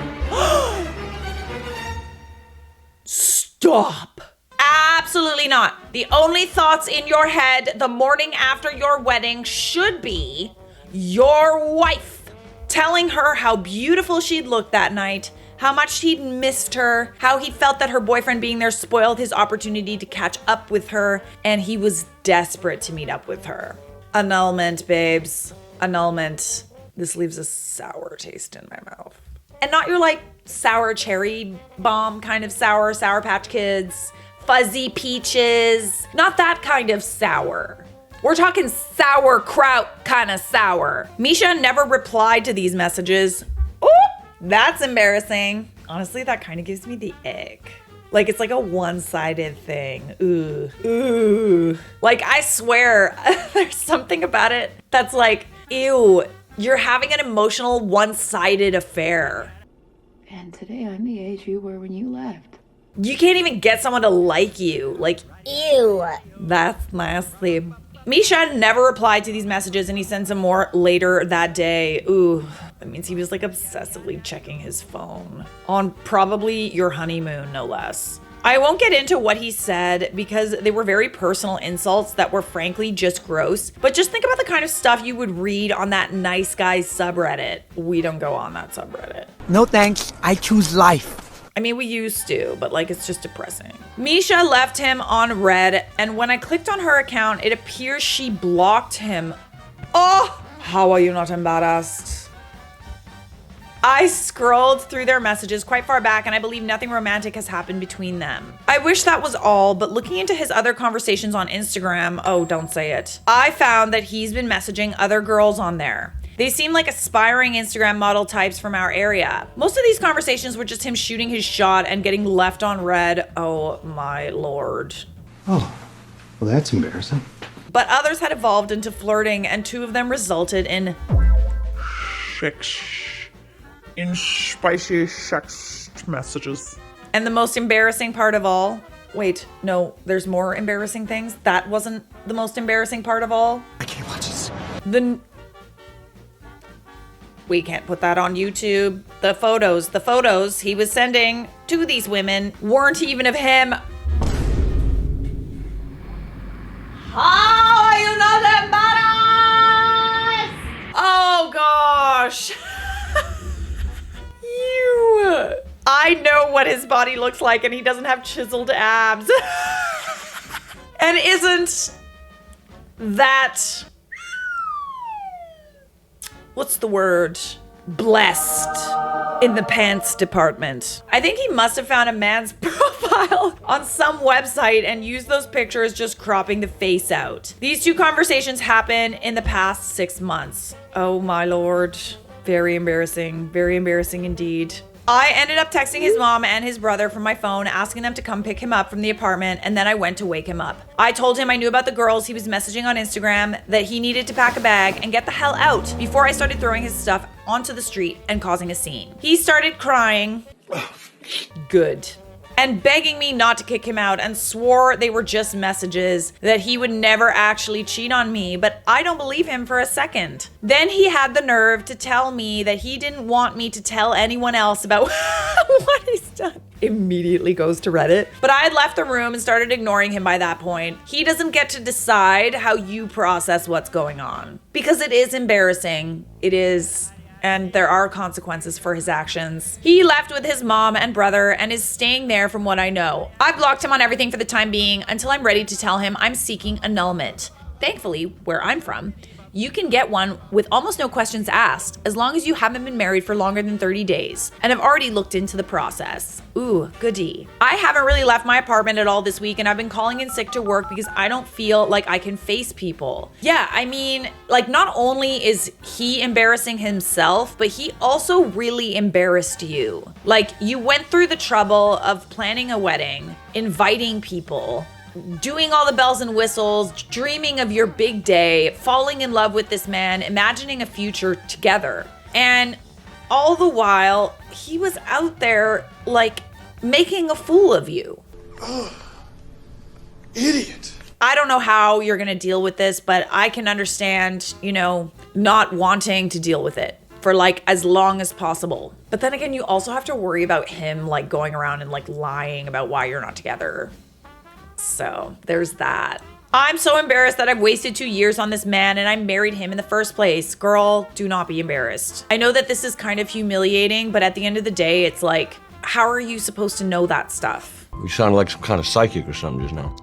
Stop. Absolutely not. The only thoughts in your head the morning after your wedding should be your wife telling her how beautiful she'd looked that night, how much he'd missed her, how he felt that her boyfriend being there spoiled his opportunity to catch up with her, and he was desperate to meet up with her. Annulment, babes. Annulment. This leaves a sour taste in my mouth. And not your like sour cherry bomb kind of sour, Sour Patch Kids, fuzzy peaches. Not that kind of sour. We're talking sauerkraut kind of sour. Misha never replied to these messages. Ooh, that's embarrassing. Honestly, that kind of gives me the ick. Like, it's like a one-sided thing. Ooh. Ooh. Like, I swear, there's something about it that's like, ew, you're having an emotional one-sided affair. And today I'm the age you were when you left. You can't even get someone to like you. Like, Ew. that's nasty. Misha never replied to these messages, and he sent some more later that day. Ooh, that means he was like obsessively checking his phone on probably your honeymoon, no less. I won't get into what he said because they were very personal insults that were frankly just gross. But just think about the kind of stuff you would read on that nice guys subreddit. We don't go on that subreddit. No thanks, I choose life. I mean, we used to, but like, it's just depressing. Misha left him on red, and when I clicked on her account, it appears she blocked him. Oh, how are you not embarrassed? I scrolled through their messages quite far back, and I believe nothing romantic has happened between them. I wish that was all, but looking into his other conversations on Instagram, oh, don't say it, I found that he's been messaging other girls on there. They seem like aspiring Instagram model types from our area. Most of these conversations were just him shooting his shot and getting left on red. Oh my lord. Oh, well, that's embarrassing. But others had evolved into flirting, and 2 of them resulted in spicy sex messages. And the most embarrassing part of all, wait, no, there's more embarrassing things. That wasn't the most embarrassing part of all. I can't watch this. We can't put that on YouTube. The photos he was sending to these women weren't even of him. How are you not embarrassed? Oh gosh. I know what his body looks like, and he doesn't have chiseled abs. And isn't that, what's the word? Blessed in the pants department. I think he must have found a man's profile on some website and used those pictures, just cropping the face out. These 2 conversations happened in the past 6 months. Oh my lord. Very embarrassing indeed. I ended up texting his mom and his brother from my phone, asking them to come pick him up from the apartment, and then I went to wake him up. I told him I knew about the girls he was messaging on Instagram, that he needed to pack a bag and get the hell out before I started throwing his stuff onto the street and causing a scene. He started crying. Good. And begging me not to kick him out, and swore they were just messages, that he would never actually cheat on me, but I don't believe him for a second. Then he had the nerve to tell me that he didn't want me to tell anyone else about what he's done. Immediately goes to Reddit. But I had left the room and started ignoring him by that point. He doesn't get to decide how you process what's going on. Because it is embarrassing. It is. And there are consequences for his actions. He left with his mom and brother and is staying there from what I know. I blocked him on everything for the time being until I'm ready to tell him I'm seeking annulment. Thankfully, where I'm from, you can get one with almost no questions asked, as long as you haven't been married for longer than 30 days, and have already looked into the process. Ooh, goody. I haven't really left my apartment at all this week, and I've been calling in sick to work because I don't feel like I can face people. Yeah, I mean, like, not only is he embarrassing himself, but he also really embarrassed you. Like, you went through the trouble of planning a wedding, inviting people, doing all the bells and whistles, dreaming of your big day, falling in love with this man, imagining a future together. And all the while, he was out there, like, making a fool of you. Ugh. Idiot. I don't know how you're gonna deal with this, but I can understand, you know, not wanting to deal with it for like as long as possible. But then again, you also have to worry about him like going around and like lying about why you're not together. So there's that. I'm so embarrassed that I've wasted 2 years on this man and I married him in the first place. Girl, do not be embarrassed. I know that this is kind of humiliating, but at the end of the day, it's like, how are you supposed to know that stuff? You sounded like some kind of psychic or something just now.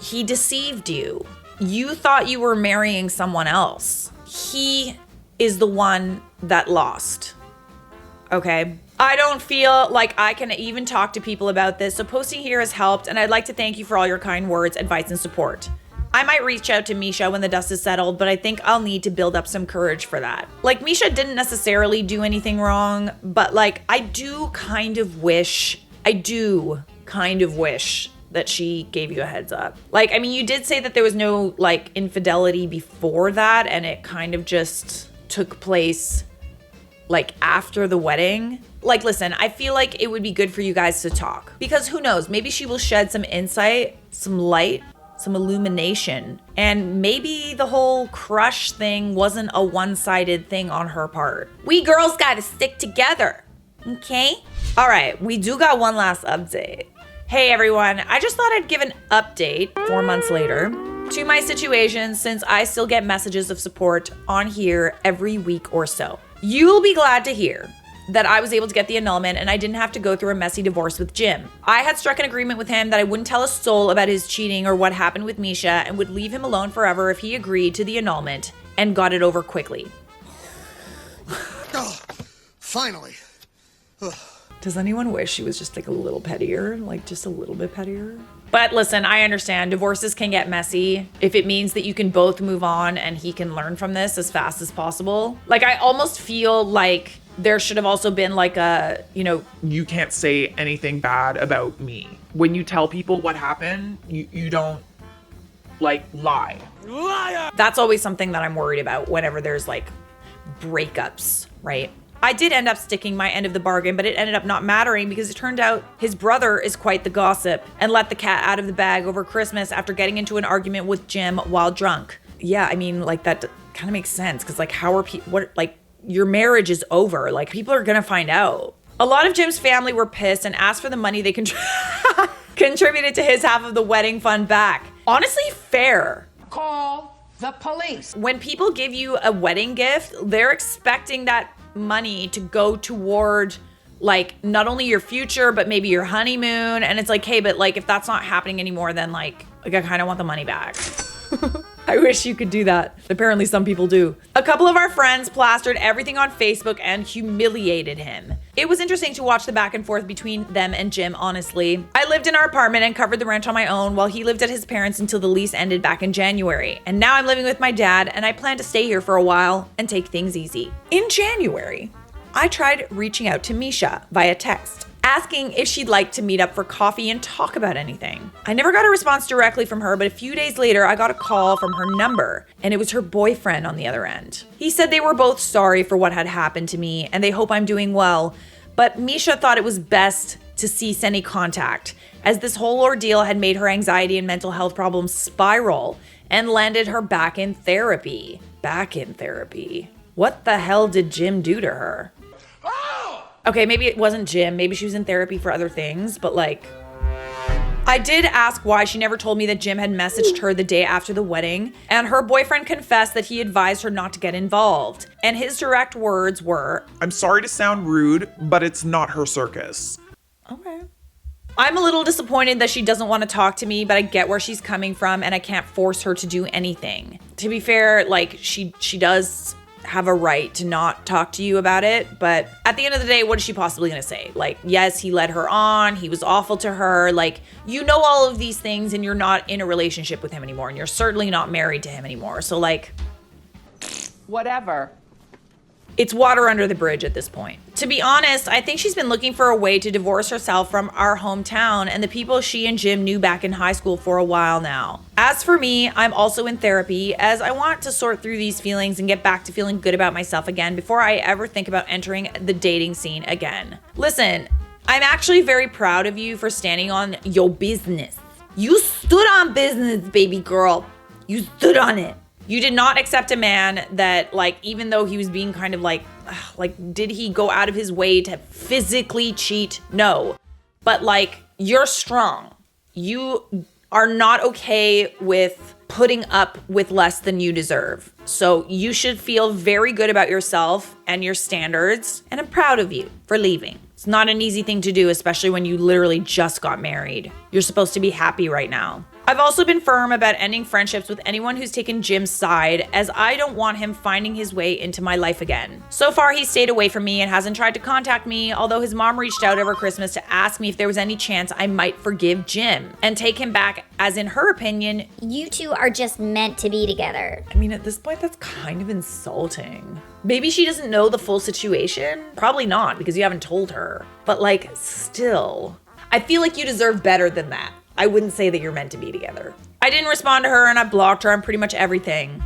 He deceived you. you thought you were marrying someone else. He is the one that lost. Okay? I don't feel like I can even talk to people about this, so posting here has helped, and I'd like to thank you for all your kind words, advice, and support. I might reach out to Misha when the dust is settled, but I think I'll need to build up some courage for that. Like, Misha didn't necessarily do anything wrong, but like, I do kind of wish that she gave you a heads up. Like, I mean, you did say that there was no like infidelity before that, and it kind of just took place like after the wedding. Like, listen, I feel like it would be good for you guys to talk, because who knows, maybe she will shed some insight, some light, some illumination, and maybe the whole crush thing wasn't a one-sided thing on her part. We girls gotta stick together, okay? All right, we do got one last update. Hey everyone, I just thought I'd give an update 4 months later to my situation, since I still get messages of support on here every week or so. You'll be glad to hear that I was able to get the annulment and I didn't have to go through a messy divorce with Jim. I had struck an agreement with him that I wouldn't tell a soul about his cheating or what happened with Misha, and would leave him alone forever if he agreed to the annulment and got it over quickly. Oh, finally. Does anyone wish she was just like a little pettier? Like just a little bit pettier? But listen, I understand divorces can get messy if it means that you can both move on and he can learn from this as fast as possible. Like, I almost feel like there should have also been like a, you know, You can't say anything bad about me. When you tell people what happened, you don't like lie. that's always something that I'm worried about whenever there's like breakups, right? I did end up sticking my end of the bargain, but it ended up not mattering because it turned out his brother is quite the gossip and let the cat out of the bag over Christmas after getting into an argument with Jim while drunk. Yeah, I mean, like that kind of makes sense, because like how are people, what, like your marriage is over, like people are gonna find out. A lot of Jim's family were pissed and asked for the money they contributed to his half of the wedding fund back. Honestly, fair. Call the police. When people give you a wedding gift, they're expecting that money to go toward like not only your future but maybe your honeymoon, and it's like, hey, but like if that's not happening anymore, then like I kind of want the money back. I wish you could do that. Apparently some people do. A couple of our friends plastered everything on Facebook and humiliated him. It was interesting to watch the back and forth between them and Jim, honestly. I lived in our apartment and covered the rent on my own while he lived at his parents' until the lease ended back in January. And now I'm living with my dad, and I plan to stay here for a while and take things easy. In January, I tried reaching out to Misha via text, asking if she'd like to meet up for coffee and talk about anything. I never got a response directly from her, but a few days later, I got a call from her number, and it was her boyfriend on the other end. He said they were both sorry for what had happened to me, and they hope I'm doing well, but Misha thought it was best to cease any contact, as this whole ordeal had made her anxiety and mental health problems spiral and landed her back in therapy. Back in therapy. What the hell did Jim do to her? Okay, maybe it wasn't Jim. Maybe she was in therapy for other things, but like, I did ask why she never told me that Jim had messaged her the day after the wedding, and her boyfriend confessed that he advised her not to get involved. And his direct words were, I'm sorry to sound rude, but it's not her circus. okay. I'm a little disappointed that she doesn't want to talk to me, but I get where she's coming from, and I can't force her to do anything. To be fair, like she does have a right to not talk to you about it, but at the end of the day, what is she possibly gonna say? Like, yes, he led her on, he was awful to her, like, you know all of these things, and you're not in a relationship with him anymore, and you're certainly not married to him anymore, so like, Whatever. it's water under the bridge at this point. To be honest, I think she's been looking for a way to divorce herself from our hometown and the people she and Jim knew back in high school for a while now. As for me, I'm also in therapy, as I want to sort through these feelings and get back to feeling good about myself again before I ever think about entering the dating scene again. Listen, I'm actually very proud of you for standing on your business. You stood on business, baby girl. You stood on it. You did not accept a man that, like, even though he was being kind of like, did he go out of his way to physically cheat? No. But, like, you're strong. You are not okay with putting up with less than you deserve. So you should feel very good about yourself and your standards. And I'm proud of you for leaving. It's not an easy thing to do, especially when you literally just got married. You're supposed to be happy right now. I've also been firm about ending friendships with anyone who's taken Jim's side, as I don't want him finding his way into my life again. So far, he's stayed away from me and hasn't tried to contact me, although his mom reached out over Christmas to ask me if there was any chance I might forgive Jim and take him back, as in her opinion, You two are just meant to be together. I mean, at this point, that's kind of insulting. Maybe she doesn't know the full situation. Probably not, because you haven't told her. But like, still, I feel like you deserve better than that. I wouldn't say that you're meant to be together. I didn't respond to her and I blocked her on pretty much everything.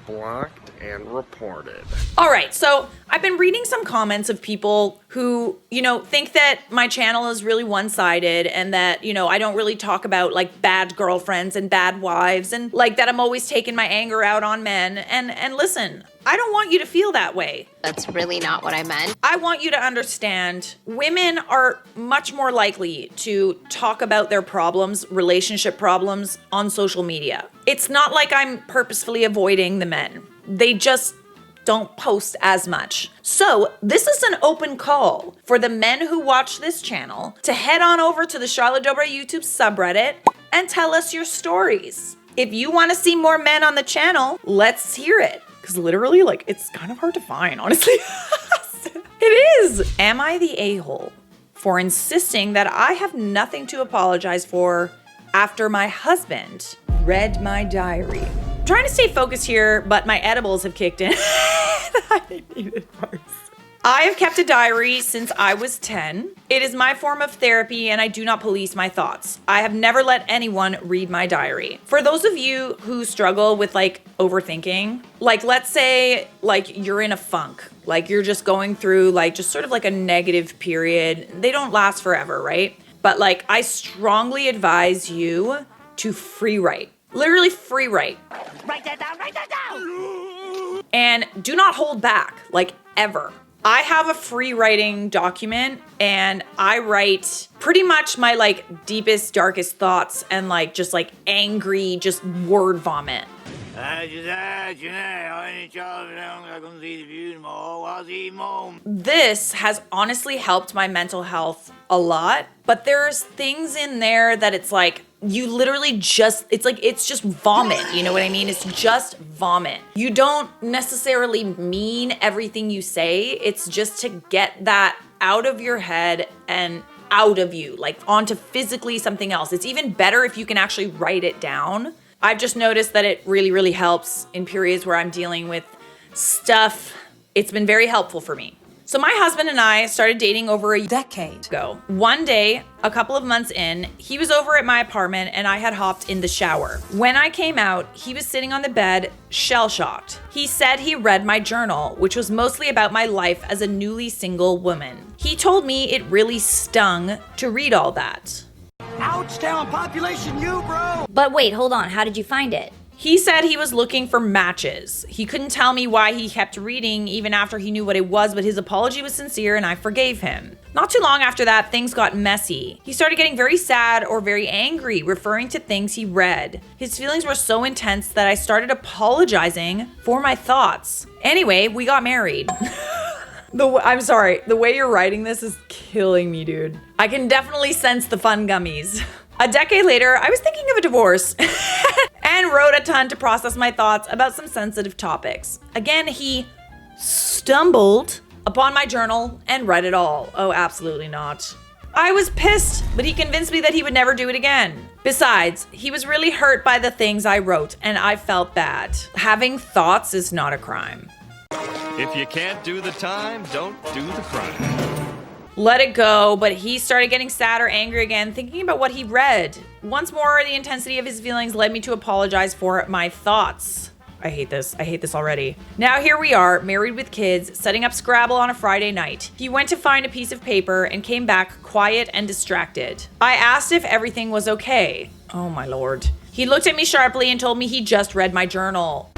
Blocked and reported. All right, so I've been reading some comments of people who, think that my channel is really one-sided and that, I don't really talk about like bad girlfriends and bad wives and like that I'm always taking my anger out on men. And listen, I don't want you to feel that way. That's really not what I meant. I want you to understand women are much more likely to talk about their problems, relationship problems, on social media. It's not like I'm purposefully avoiding the men. They just don't post as much. So this is an open call for the men who watch this channel to head on over to the Charlotte Dobre YouTube subreddit and tell us your stories. If you want to see more men on the channel, let's hear it. Because literally, like, it's kind of hard to find, honestly. It is. Am I the a-hole for insisting that I have nothing to apologize for after my husband read my diary? I'm trying to stay focused here, but my edibles have kicked in. I need it first. I have kept a diary since I was 10. It is my form of therapy and I do not police my thoughts. I have never let anyone read my diary. For those of you who struggle with like overthinking, like let's say like you're in a funk, like you're just going through like just sort of like a negative period. They don't last forever, right? But like I strongly advise you to free write. Literally free write. Write that down, write that down! And do not hold back, like ever. I have a free writing document and I write pretty much my like deepest, darkest thoughts and like just like angry, just word vomit. This has honestly helped my mental health a lot, but there's things in there that it's like, you literally just, it's just vomit, you know what I mean? It's just vomit. You don't necessarily mean everything you say, it's just to get that out of your head and out of you, like onto physically something else. It's even better if you can actually write it down. I've just noticed that it really, really helps in periods where I'm dealing with stuff. It's been very helpful for me. So my husband and I started dating over a decade ago. One day, a couple of months in, he was over at my apartment and I had hopped in the shower. When I came out, he was sitting on the bed, shell-shocked. He said he read my journal, which was mostly about my life as a newly single woman. He told me it really stung to read all that. Ouch, town population, you, bro! But wait, hold on. How did you find it? He said he was looking for matches. He couldn't tell me why he kept reading even after he knew what it was, but his apology was sincere and I forgave him. Not too long after that, things got messy. He started getting very sad or very angry, referring to things he read. His feelings were so intense that I started apologizing for my thoughts. Anyway, we got married. I'm sorry, the way you're writing this is killing me, dude. I can definitely sense the fun gummies. A decade later, I was thinking of a divorce and wrote a ton to process my thoughts about some sensitive topics. Again, he stumbled upon my journal and read it all. Oh, absolutely not. I was pissed, but he convinced me that he would never do it again. Besides, he was really hurt by the things I wrote, and I felt bad. Having thoughts is not a crime. If you can't do the time, don't do the crime. Let it go, but he started getting sad or angry again, thinking about what he read. Once more, the intensity of his feelings led me to apologize for my thoughts. I hate this. I hate this already. Now here we are, married with kids, setting up Scrabble on a Friday night. He went to find a piece of paper and came back quiet and distracted. I asked if everything was okay. Oh my lord. He looked at me sharply and told me he just read my journal.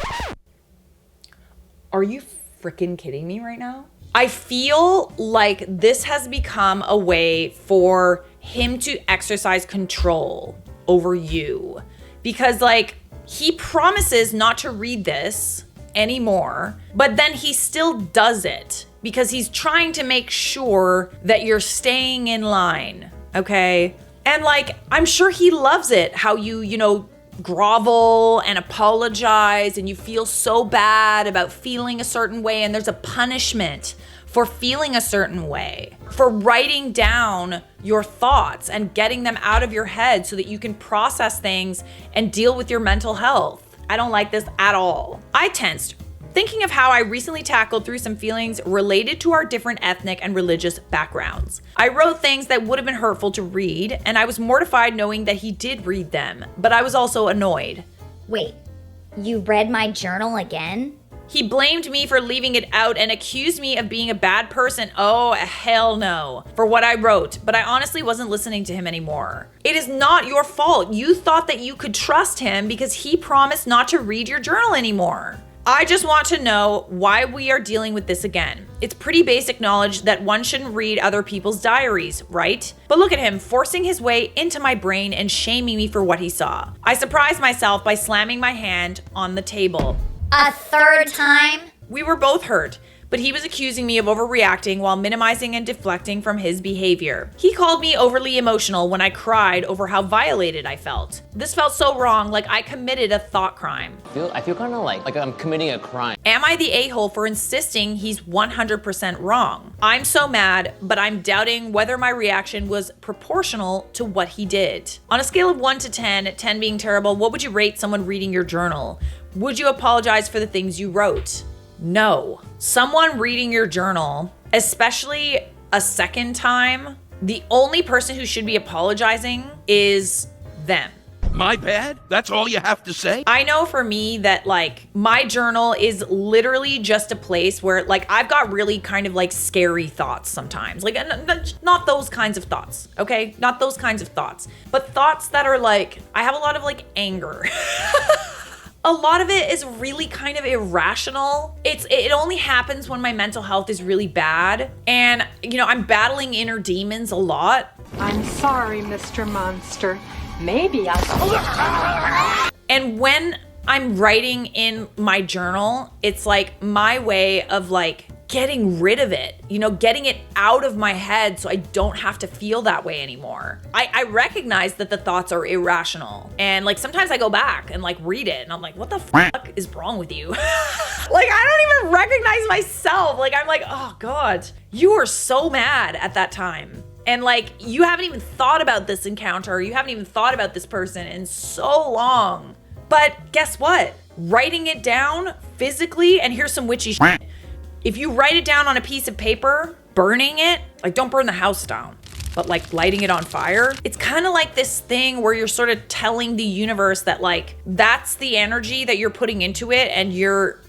Are you freaking kidding me right now? I feel like this has become a way for him to exercise control over you. Because like, he promises not to read this anymore, but then he still does it because he's trying to make sure that you're staying in line, okay? And like, I'm sure he loves it how you know, grovel and apologize and you feel so bad about feeling a certain way, and there's a punishment for feeling a certain way, for writing down your thoughts and getting them out of your head so that you can process things and deal with your mental health. I don't like this at all. I tensed, thinking of how I recently tackled through some feelings related to our different ethnic and religious backgrounds. I wrote things that would have been hurtful to read, and I was mortified knowing that he did read them, but I was also annoyed. Wait, you read my journal again? He blamed me for leaving it out and accused me of being a bad person. Oh, hell no. For what I wrote, but I honestly wasn't listening to him anymore. It is not your fault. You thought that you could trust him because he promised not to read your journal anymore. I just want to know why we are dealing with this again. It's pretty basic knowledge that one shouldn't read other people's diaries, right? But look at him forcing his way into my brain and shaming me for what he saw. I surprised myself by slamming my hand on the table. A third time? We were both hurt, but he was accusing me of overreacting while minimizing and deflecting from his behavior. He called me overly emotional when I cried over how violated I felt. This felt so wrong, like I committed a thought crime. I feel kind of like I'm committing a crime. Am I the a-hole for insisting he's 100% wrong? I'm so mad, but I'm doubting whether my reaction was proportional to what he did. On a scale of 1 to 10, 10 being terrible, what would you rate someone reading your journal? Would you apologize for the things you wrote? No. Someone reading your journal, especially a second time, the only person who should be apologizing is them. My bad? That's all you have to say? I know for me that like my journal is literally just a place where like I've got really kind of like scary thoughts sometimes. Like not those kinds of thoughts, okay? Not those kinds of thoughts, but thoughts that are like, I have a lot of like anger. A lot of it is really kind of irrational. It only happens when my mental health is really bad. And, you know, I'm battling inner demons a lot. I'm sorry, Mr. Monster. Maybe I... And when I'm writing in my journal, it's like my way of like getting rid of it, you know, getting it out of my head so I don't have to feel that way anymore. I recognize that the thoughts are irrational. And like sometimes I go back and like read it and I'm like, what the fuck is wrong with you? Like I don't even recognize myself. Like I'm like, oh God, you were so mad at that time. And like, you haven't even thought about this encounter. You haven't even thought about this person in so long. But guess what? Writing it down physically, and here's some witchy shit. If you write it down on a piece of paper, burning it, like don't burn the house down, but like lighting it on fire, it's kind of like this thing where you're sort of telling the universe that like, that's the energy that you're putting into it and you're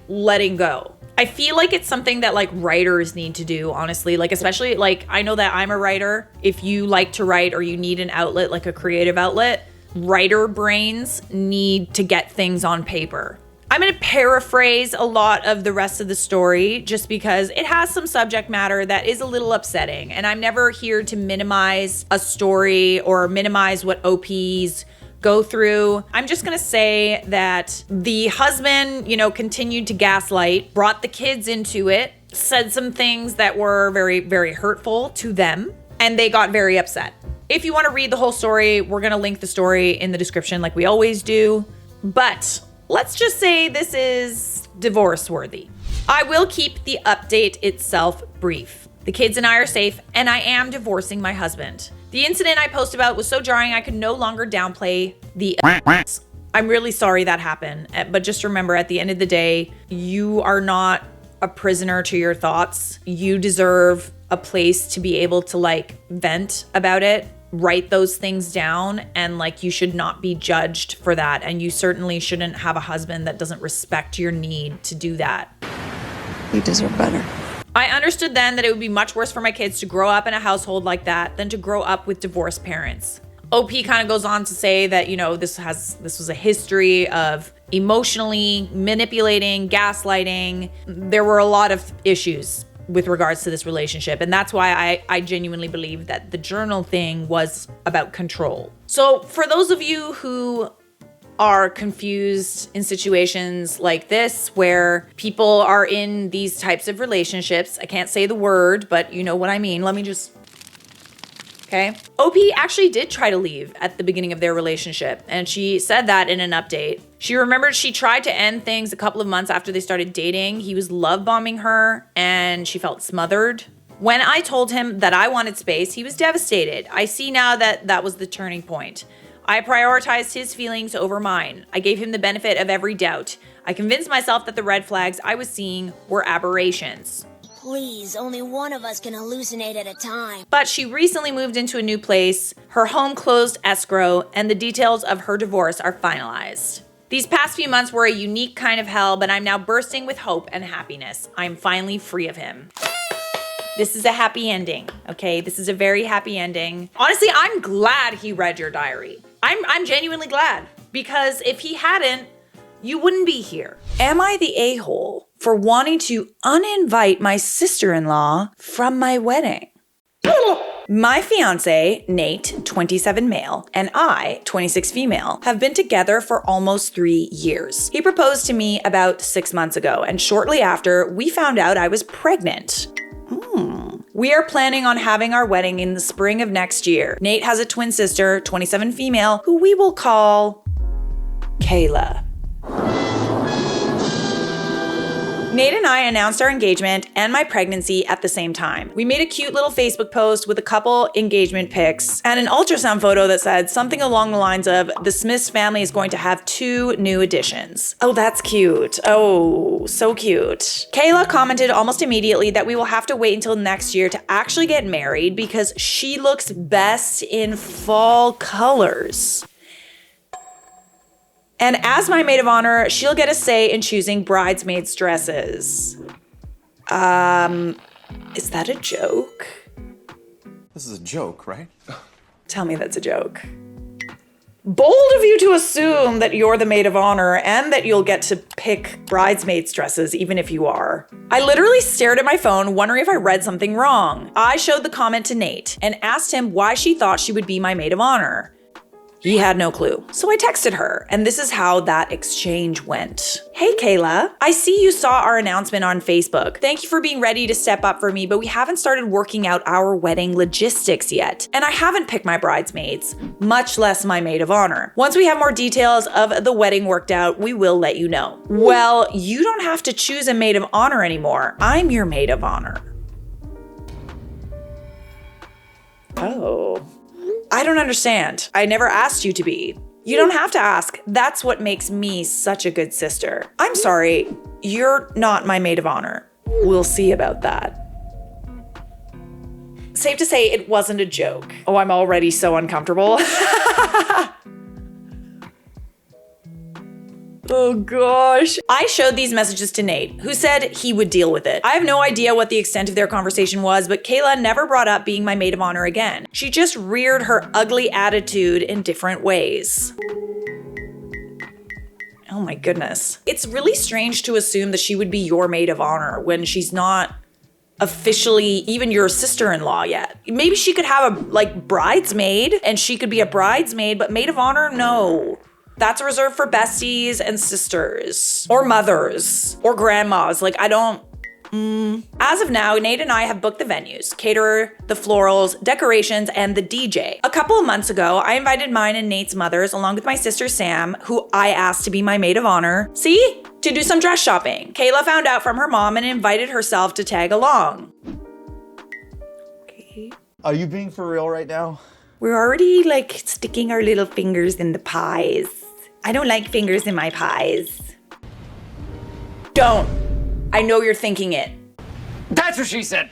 letting go. I feel like it's something that like writers need to do, honestly. Like, especially like, I know that I'm a writer. If you like to write or you need an outlet, like a creative outlet, writer brains need to get things on paper. I'm going to paraphrase a lot of the rest of the story just because it has some subject matter that is a little upsetting. And I'm never here to minimize a story or minimize what OPs go through. I'm just going to say that the husband, you know, continued to gaslight, brought the kids into it, said some things that were very, very hurtful to them, and they got very upset. If you want to read the whole story, we're going to link the story in the description like we always do. But let's just say this is divorce worthy. I will keep the update itself brief. The kids and I are safe, and I am divorcing my husband. The incident I posted about was so jarring I could no longer downplay the I'm really sorry that happened, but just remember at the end of the day, you are not a prisoner to your thoughts. You deserve a place to be able to like vent about it, write those things down, and like you should not be judged for that. And you certainly shouldn't have a husband that doesn't respect your need to do that. You deserve better. I understood then that it would be much worse for my kids to grow up in a household like that than to grow up with divorced parents. OP kind of goes on to say that, you know, this was a history of emotionally manipulating, gaslighting. There were a lot of issues with regards to this relationship. And that's why I genuinely believe that the journal thing was about control. So for those of you who are confused in situations like this where people are in these types of relationships, I can't say the word, but you know what I mean. Let me just, Okay. OP actually did try to leave at the beginning of their relationship, and she said that in an update. She remembered she tried to end things a couple of months after they started dating. He was love bombing her, and she felt smothered. When I told him that I wanted space, he was devastated. I see now that that was the turning point. I prioritized his feelings over mine. I gave him the benefit of every doubt. I convinced myself that the red flags I was seeing were aberrations. Please, only one of us can hallucinate at a time. But she recently moved into a new place, her home closed escrow, and the details of her divorce are finalized. These past few months were a unique kind of hell, but I'm now bursting with hope and happiness. I'm finally free of him. This is a happy ending, okay? This is a very happy ending. Honestly, I'm glad he read your diary. I'm genuinely glad, because if he hadn't, you wouldn't be here. Am I the a-hole for wanting to uninvite my sister-in-law from my wedding? My fiance, Nate, 27 male, and I, 26 female, have been together for almost 3 years. He proposed to me about 6 months ago, and shortly after, we found out I was pregnant. We are planning on having our wedding in the spring of next year. Nate has a twin sister, 27 female, who we will call Kayla. Nate and I announced our engagement and my pregnancy at the same time. We made a cute little Facebook post with a couple engagement pics and an ultrasound photo that said something along the lines of, the Smiths family is going to have 2 new additions. Oh, that's cute. Oh, so cute. Kayla commented almost immediately that we will have to wait until next year to actually get married because she looks best in fall colors. And as my maid of honor, she'll get a say in choosing bridesmaids' dresses. Is that a joke? This is a joke, right? Tell me that's a joke. Bold of you to assume that you're the maid of honor and that you'll get to pick bridesmaids' dresses even if you are. I literally stared at my phone wondering if I read something wrong. I showed the comment to Nate and asked him why she thought she would be my maid of honor. He had no clue. So I texted her, and this is how that exchange went. Hey Kayla, I see you saw our announcement on Facebook. Thank you for being ready to step up for me, but we haven't started working out our wedding logistics yet. And I haven't picked my bridesmaids, much less my maid of honor. Once we have more details of the wedding worked out, we will let you know. Well, you don't have to choose a maid of honor anymore. I'm your maid of honor. Oh. I don't understand. I never asked you to be. You don't have to ask. That's what makes me such a good sister. I'm sorry, you're not my maid of honor. We'll see about that. Safe to say it wasn't a joke. Oh, I'm already so uncomfortable. Oh gosh. I showed these messages to Nate, who said he would deal with it. I have no idea what the extent of their conversation was, but Kayla never brought up being my maid of honor again. She just reared her ugly attitude in different ways. Oh my goodness. It's really strange to assume that she would be your maid of honor when she's not officially even your sister-in-law yet. Maybe she could have a bridesmaid and she could be a bridesmaid, but maid of honor, no. That's reserved for besties and sisters or mothers or grandmas. I don't. As of now, Nate and I have booked the venues, caterer, the florals, decorations, and the DJ. A couple of months ago, I invited mine and Nate's mothers along with my sister Sam, who I asked to be my maid of honor, to do some dress shopping. Kayla found out from her mom and invited herself to tag along. Okay. Are you being for real right now? We're already sticking our little fingers in the pies. I don't like fingers in my pies. Don't. I know you're thinking it. That's what she said.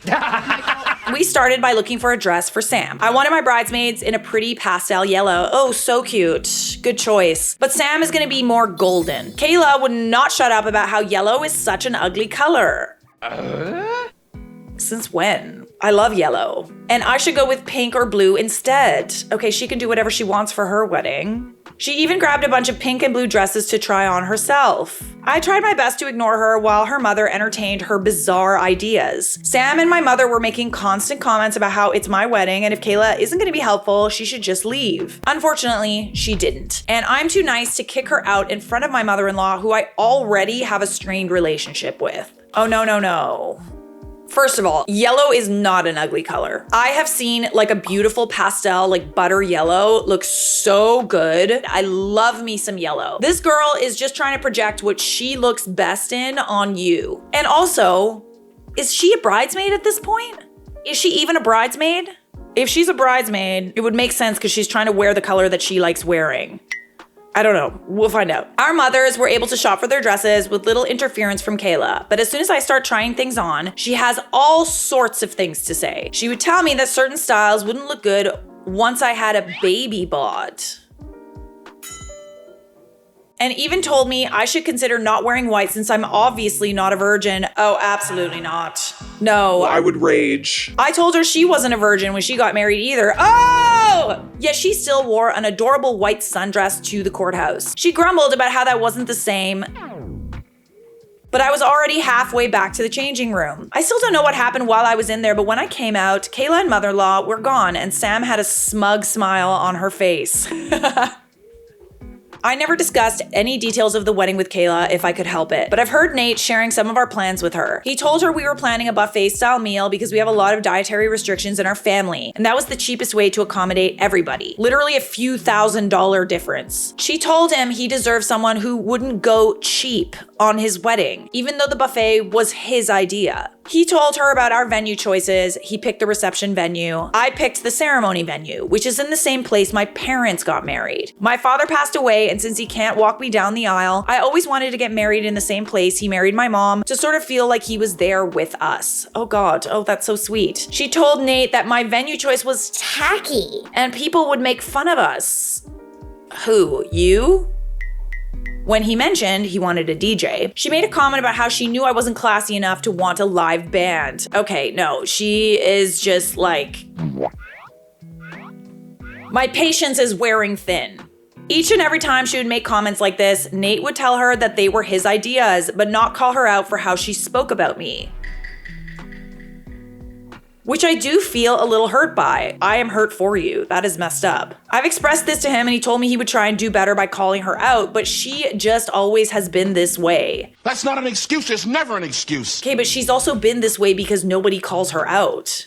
We started by looking for a dress for Sam. I wanted my bridesmaids in a pretty pastel yellow. Oh, so cute. Good choice. But Sam is gonna be more golden. Kayla would not shut up about how yellow is such an ugly color. Since when? I love yellow. And I should go with pink or blue instead. Okay, she can do whatever she wants for her wedding. She even grabbed a bunch of pink and blue dresses to try on herself. I tried my best to ignore her while her mother entertained her bizarre ideas. Sam and my mother were making constant comments about how it's my wedding and if Kayla isn't gonna be helpful, she should just leave. Unfortunately, she didn't. And I'm too nice to kick her out in front of my mother-in-law, who I already have a strained relationship with. Oh no, no, no. First of all, yellow is not an ugly color. I have seen like a beautiful pastel, like butter yellow, looks so good. I love me some yellow. This girl is just trying to project what she looks best in on you. And also, is she a bridesmaid at this point? Is she even a bridesmaid? If she's a bridesmaid, it would make sense because she's trying to wear the color that she likes wearing. I don't know. We'll find out. Our mothers were able to shop for their dresses with little interference from Kayla. But as soon as I start trying things on, she has all sorts of things to say. She would tell me that certain styles wouldn't look good once I had a baby bod. And even told me I should consider not wearing white since I'm obviously not a virgin. Oh, absolutely not. No. I would rage. I told her she wasn't a virgin when she got married either. Oh! Yet she still wore an adorable white sundress to the courthouse. She grumbled about how that wasn't the same. But I was already halfway back to the changing room. I still don't know what happened while I was in there, but when I came out, Kayla and mother-in-law were gone and Sam had a smug smile on her face. I never discussed any details of the wedding with Kayla if I could help it, but I've heard Nate sharing some of our plans with her. He told her we were planning a buffet-style meal because we have a lot of dietary restrictions in our family, and that was the cheapest way to accommodate everybody. Literally a few $1,000 difference. She told him he deserved someone who wouldn't go cheap on his wedding, even though the buffet was his idea. He told her about our venue choices. He picked the reception venue. I picked the ceremony venue, which is in the same place my parents got married. My father passed away, and since he can't walk me down the aisle, I always wanted to get married in the same place he married my mom to sort of feel like he was there with us. Oh God, oh, that's so sweet. She told Nate that my venue choice was tacky and people would make fun of us. Who, you? When he mentioned he wanted a DJ, she made a comment about how she knew I wasn't classy enough to want a live band. Okay, no, she is just like... My patience is wearing thin. Each and every time she would make comments like this, Nate would tell her that they were his ideas, but not call her out for how she spoke about me. Which I do feel a little hurt by. I am hurt for you. That is messed up. I've expressed this to him and he told me he would try and do better by calling her out, but she just always has been this way. That's not an excuse. It's never an excuse. Okay, but she's also been this way because nobody calls her out.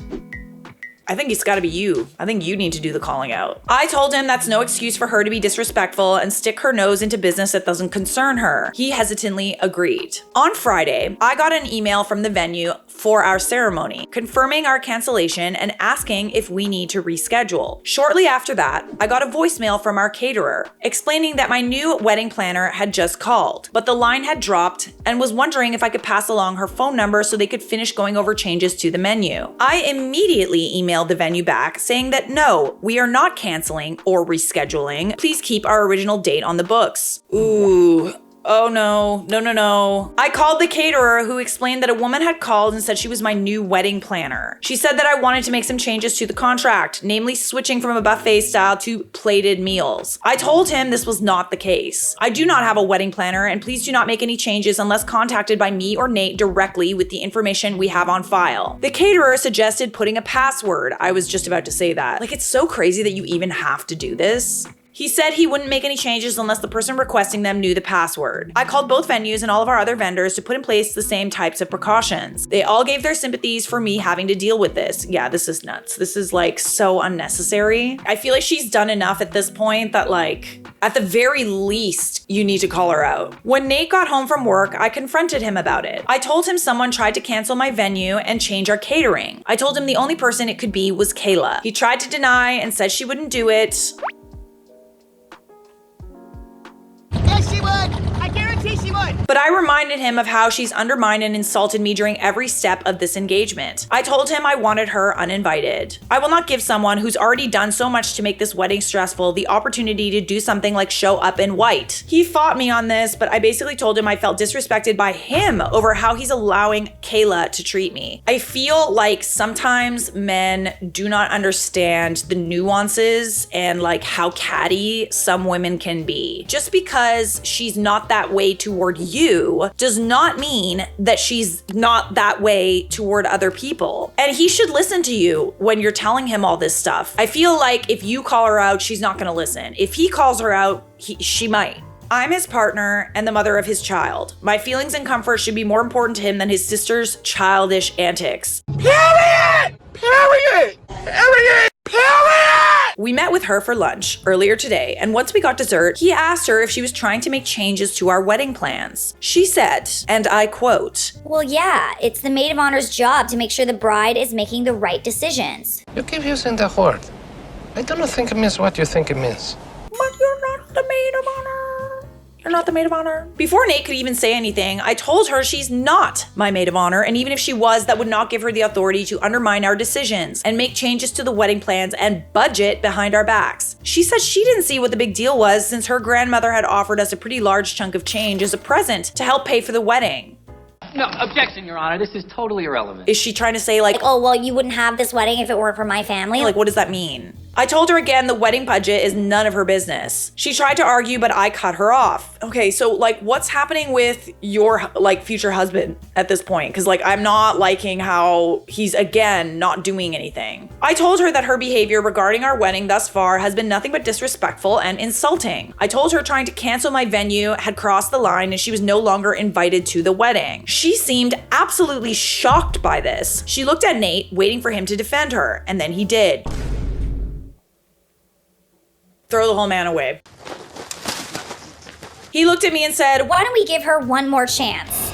I think it's gotta be you. I think you need to do the calling out. I told him that's no excuse for her to be disrespectful and stick her nose into business that doesn't concern her. He hesitantly agreed. On Friday, I got an email from the venue for our ceremony, confirming our cancellation and asking if we need to reschedule. Shortly after that, I got a voicemail from our caterer, explaining that my new wedding planner had just called, but the line had dropped and was wondering if I could pass along her phone number so they could finish going over changes to the menu. I immediately emailed the venue back saying that no, we are not canceling or rescheduling. Please keep our original date on the books. Ooh. Oh no, no. I called the caterer who explained that a woman had called and said she was my new wedding planner. She said that I wanted to make some changes to the contract, namely switching from a buffet style to plated meals. I told him this was not the case. I do not have a wedding planner and please do not make any changes unless contacted by me or Nate directly with the information we have on file. The caterer suggested putting a password. I was just about to say that. Like, it's so crazy that you even have to do this. He said he wouldn't make any changes unless the person requesting them knew the password. I called both venues and all of our other vendors to put in place the same types of precautions. They all gave their sympathies for me having to deal with this. Yeah, this is nuts. This is like so unnecessary. I feel like she's done enough at this point that like, at the very least, you need to call her out. When Nate got home from work, I confronted him about it. I told him someone tried to cancel my venue and change our catering. I told him the only person it could be was Kayla. He tried to deny and said she wouldn't do it. Yes, she would. I guarantee she would. But I reminded him of how she's undermined and insulted me during every step of this engagement. I told him I wanted her uninvited. I will not give someone who's already done so much to make this wedding stressful the opportunity to do something like show up in white. He fought me on this, but I basically told him I felt disrespected by him over how he's allowing Kayla to treat me. I feel like sometimes men do not understand the nuances and like how catty some women can be. Just because she's not that way toward you does not mean that she's not that way toward other people. And he should listen to you when you're telling him all this stuff. I feel like if you call her out, she's not gonna listen. If he calls her out, she might. I'm his partner and the mother of his child. My feelings and comfort should be more important to him than his sister's childish antics. Period! Period! Period! Period! We met with her for lunch earlier today, and once we got dessert, he asked her if she was trying to make changes to our wedding plans. She said, and I quote, "Well, yeah, it's the maid of honor's job to make sure the bride is making the right decisions." You keep using the word. I do not think it means what you think it means. But you're not the maid of honor. You're not the maid of honor. Before Nate could even say anything, I told her she's not my maid of honor, and even if she was, that would not give her the authority to undermine our decisions and make changes to the wedding plans and budget behind our backs. She said she didn't see what the big deal was since her grandmother had offered us a pretty large chunk of change as a present to help pay for the wedding. No, objection, Your Honor. This is totally irrelevant. Is she trying to say like, oh, well, you wouldn't have this wedding if it weren't for my family? Like, what does that mean? I told her again the wedding budget is none of her business. She tried to argue, but I cut her off. Okay, so like what's happening with your like future husband at this point? Cause like I'm not liking how he's again not doing anything. I told her that her behavior regarding our wedding thus far has been nothing but disrespectful and insulting. I told her trying to cancel my venue had crossed the line and she was no longer invited to the wedding. She seemed absolutely shocked by this. She looked at Nate, waiting for him to defend her, and then he did. Throw the whole man away. He looked at me and said, "Why don't we give her one more chance?"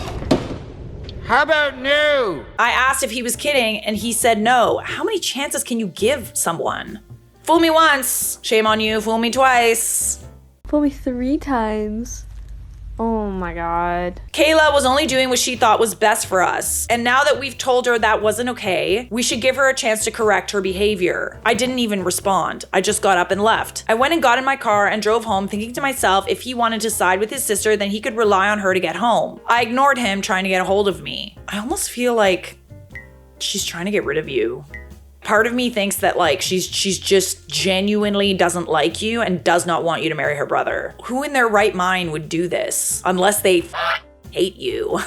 How about no? I asked if he was kidding and he said no. How many chances can you give someone? Fool me once, shame on you. Fool me twice. Fool me 3 times. Oh my God. Kayla was only doing what she thought was best for us. And now that we've told her that wasn't okay, we should give her a chance to correct her behavior. I didn't even respond. I just got up and left. I went and got in my car and drove home thinking to myself if he wanted to side with his sister, then he could rely on her to get home. I ignored him trying to get a hold of me. I almost feel like she's trying to get rid of you. Part of me thinks that like she's just genuinely doesn't like you and does not want you to marry her brother. Who in their right mind would do this unless they hate you?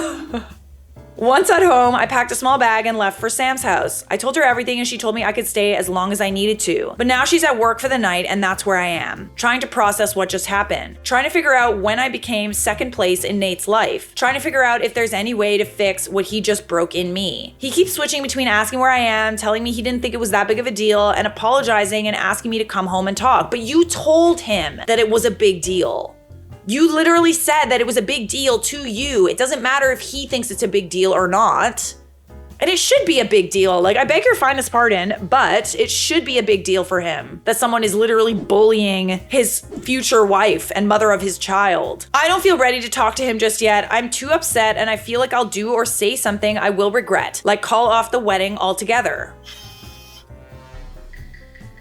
Once at home, I packed a small bag and left for Sam's house. I told her everything and she told me I could stay as long as I needed to. But now she's at work for the night and that's where I am. Trying to process what just happened. Trying to figure out when I became second place in Nate's life. Trying to figure out if there's any way to fix what he just broke in me. He keeps switching between asking where I am, telling me he didn't think it was that big of a deal, and apologizing and asking me to come home and talk. But you told him that it was a big deal. You literally said that it was a big deal to you. It doesn't matter if he thinks it's a big deal or not. And it should be a big deal. Like, I beg your finest pardon, but it should be a big deal for him that someone is literally bullying his future wife and mother of his child. I don't feel ready to talk to him just yet. I'm too upset and I feel like I'll do or say something I will regret, like call off the wedding altogether.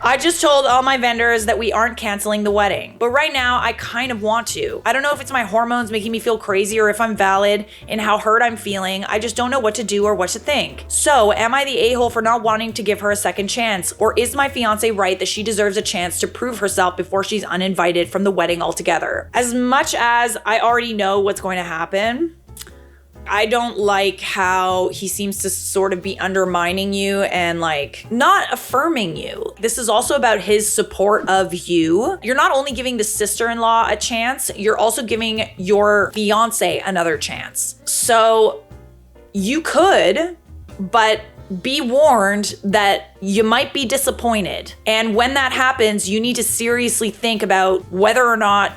I just told all my vendors that we aren't canceling the wedding, but right now I kind of want to. I don't know if it's my hormones making me feel crazy or if I'm valid in how hurt I'm feeling. I just don't know what to do or what to think. So am I the a-hole for not wanting to give her a second chance? Or is my fiance right that she deserves a chance to prove herself before she's uninvited from the wedding altogether? As much as I already know what's going to happen, I don't like how he seems to sort of be undermining you and like not affirming you. This is also about his support of you. You're not only giving the sister-in-law a chance, you're also giving your fiance another chance. So you could, but be warned that you might be disappointed. And when that happens, you need to seriously think about whether or not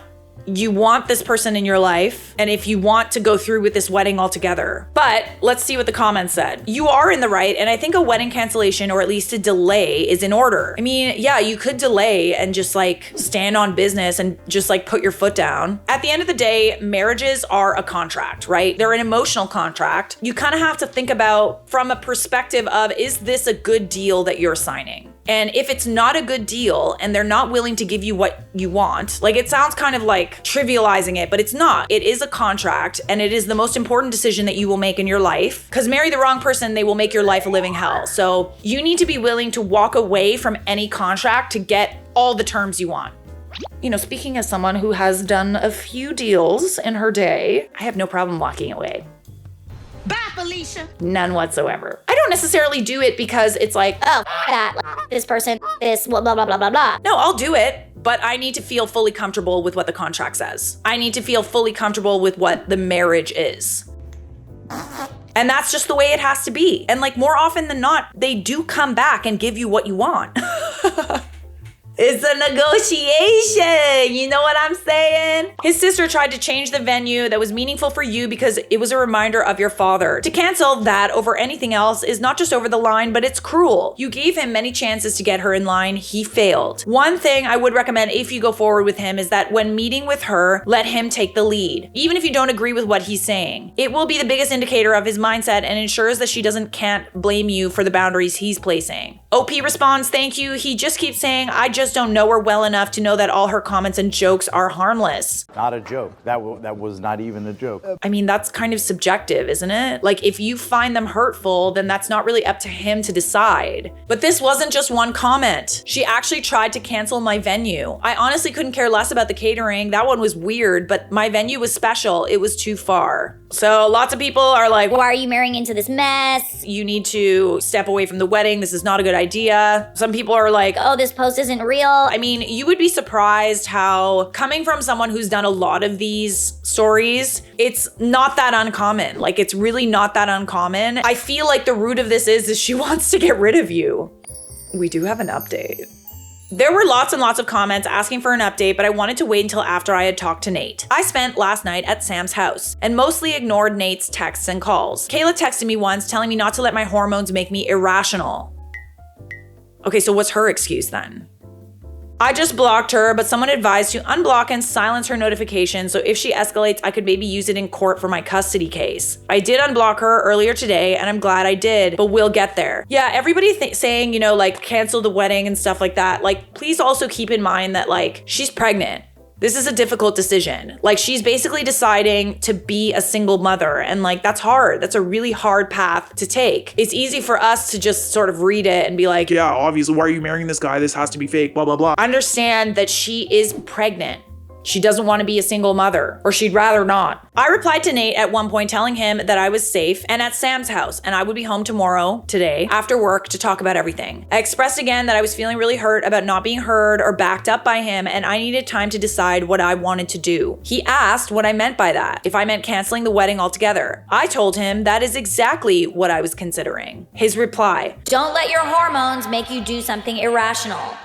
you want this person in your life and if you want to go through with this wedding altogether. But let's see what the comments said. You are in the right, and I think a wedding cancellation or at least a delay is in order. I mean, yeah, you could delay and just like stand on business and just like put your foot down. At the end of the day, marriages are a contract, right? They're an emotional contract. You kind of have to think about from a perspective of, is this a good deal that you're signing? And if it's not a good deal and they're not willing to give you what you want, like it sounds kind of like trivializing it, but it's not. It is a contract and it is the most important decision that you will make in your life. Because marry the wrong person, they will make your life a living hell. So you need to be willing to walk away from any contract to get all the terms you want. You know, speaking as someone who has done a few deals in her day, I have no problem walking away. Bye, Felicia. None whatsoever. I don't necessarily do it because it's like, oh, that, this person, this, blah, blah, blah, blah, blah. No, I'll do it, but I need to feel fully comfortable with what the contract says. I need to feel fully comfortable with what the marriage is. And that's just the way it has to be. And like more often than not, they do come back and give you what you want. It's a negotiation, you know what I'm saying? His sister tried to change the venue that was meaningful for you because it was a reminder of your father. To cancel that over anything else is not just over the line, but it's cruel. You gave him many chances to get her in line, he failed. One thing I would recommend if you go forward with him is that when meeting with her, let him take the lead. Even if you don't agree with what he's saying. It will be the biggest indicator of his mindset and ensures that she can't blame you for the boundaries he's placing. OP responds, thank you. He just keeps saying, I just don't know her well enough to know that all her comments and jokes are harmless. Not a joke. That was not even a joke. I mean, that's kind of subjective, isn't it? Like, if you find them hurtful, then that's not really up to him to decide. But this wasn't just one comment. She actually tried to cancel my venue. I honestly couldn't care less about the catering. That one was weird, but my venue was special. It was too far. So lots of people are like, why are you marrying into this mess? You need to step away from the wedding. This is not a good idea. Some people are like, oh, this post isn't real. I mean, you would be surprised how, coming from someone who's done a lot of these stories, it's not that uncommon. Like, it's really not that uncommon. I feel like the root of this is she wants to get rid of you. We do have an update. There were lots and lots of comments asking for an update, but I wanted to wait until after I had talked to Nate. I spent last night at Sam's house and mostly ignored Nate's texts and calls. Kayla texted me once telling me not to let my hormones make me irrational. Okay, so what's her excuse then? I just blocked her, but someone advised to unblock and silence her notifications so if she escalates, I could maybe use it in court for my custody case. I did unblock her earlier today, and I'm glad I did, but we'll get there. Yeah, everybody saying, you know, like, cancel the wedding and stuff like that. Like, please also keep in mind that, like, she's pregnant. This is a difficult decision. Like, she's basically deciding to be a single mother, and like, that's hard. That's a really hard path to take. It's easy for us to just sort of read it and be like, yeah, obviously, why are you marrying this guy? This has to be fake, blah, blah, blah. Understand that she is pregnant. She doesn't want to be a single mother, or she'd rather not. I replied to Nate at one point telling him that I was safe and at Sam's house and I would be home today, after work to talk about everything. I expressed again that I was feeling really hurt about not being heard or backed up by him and I needed time to decide what I wanted to do. He asked what I meant by that, if I meant canceling the wedding altogether. I told him that is exactly what I was considering. His reply, don't let your hormones make you do something irrational.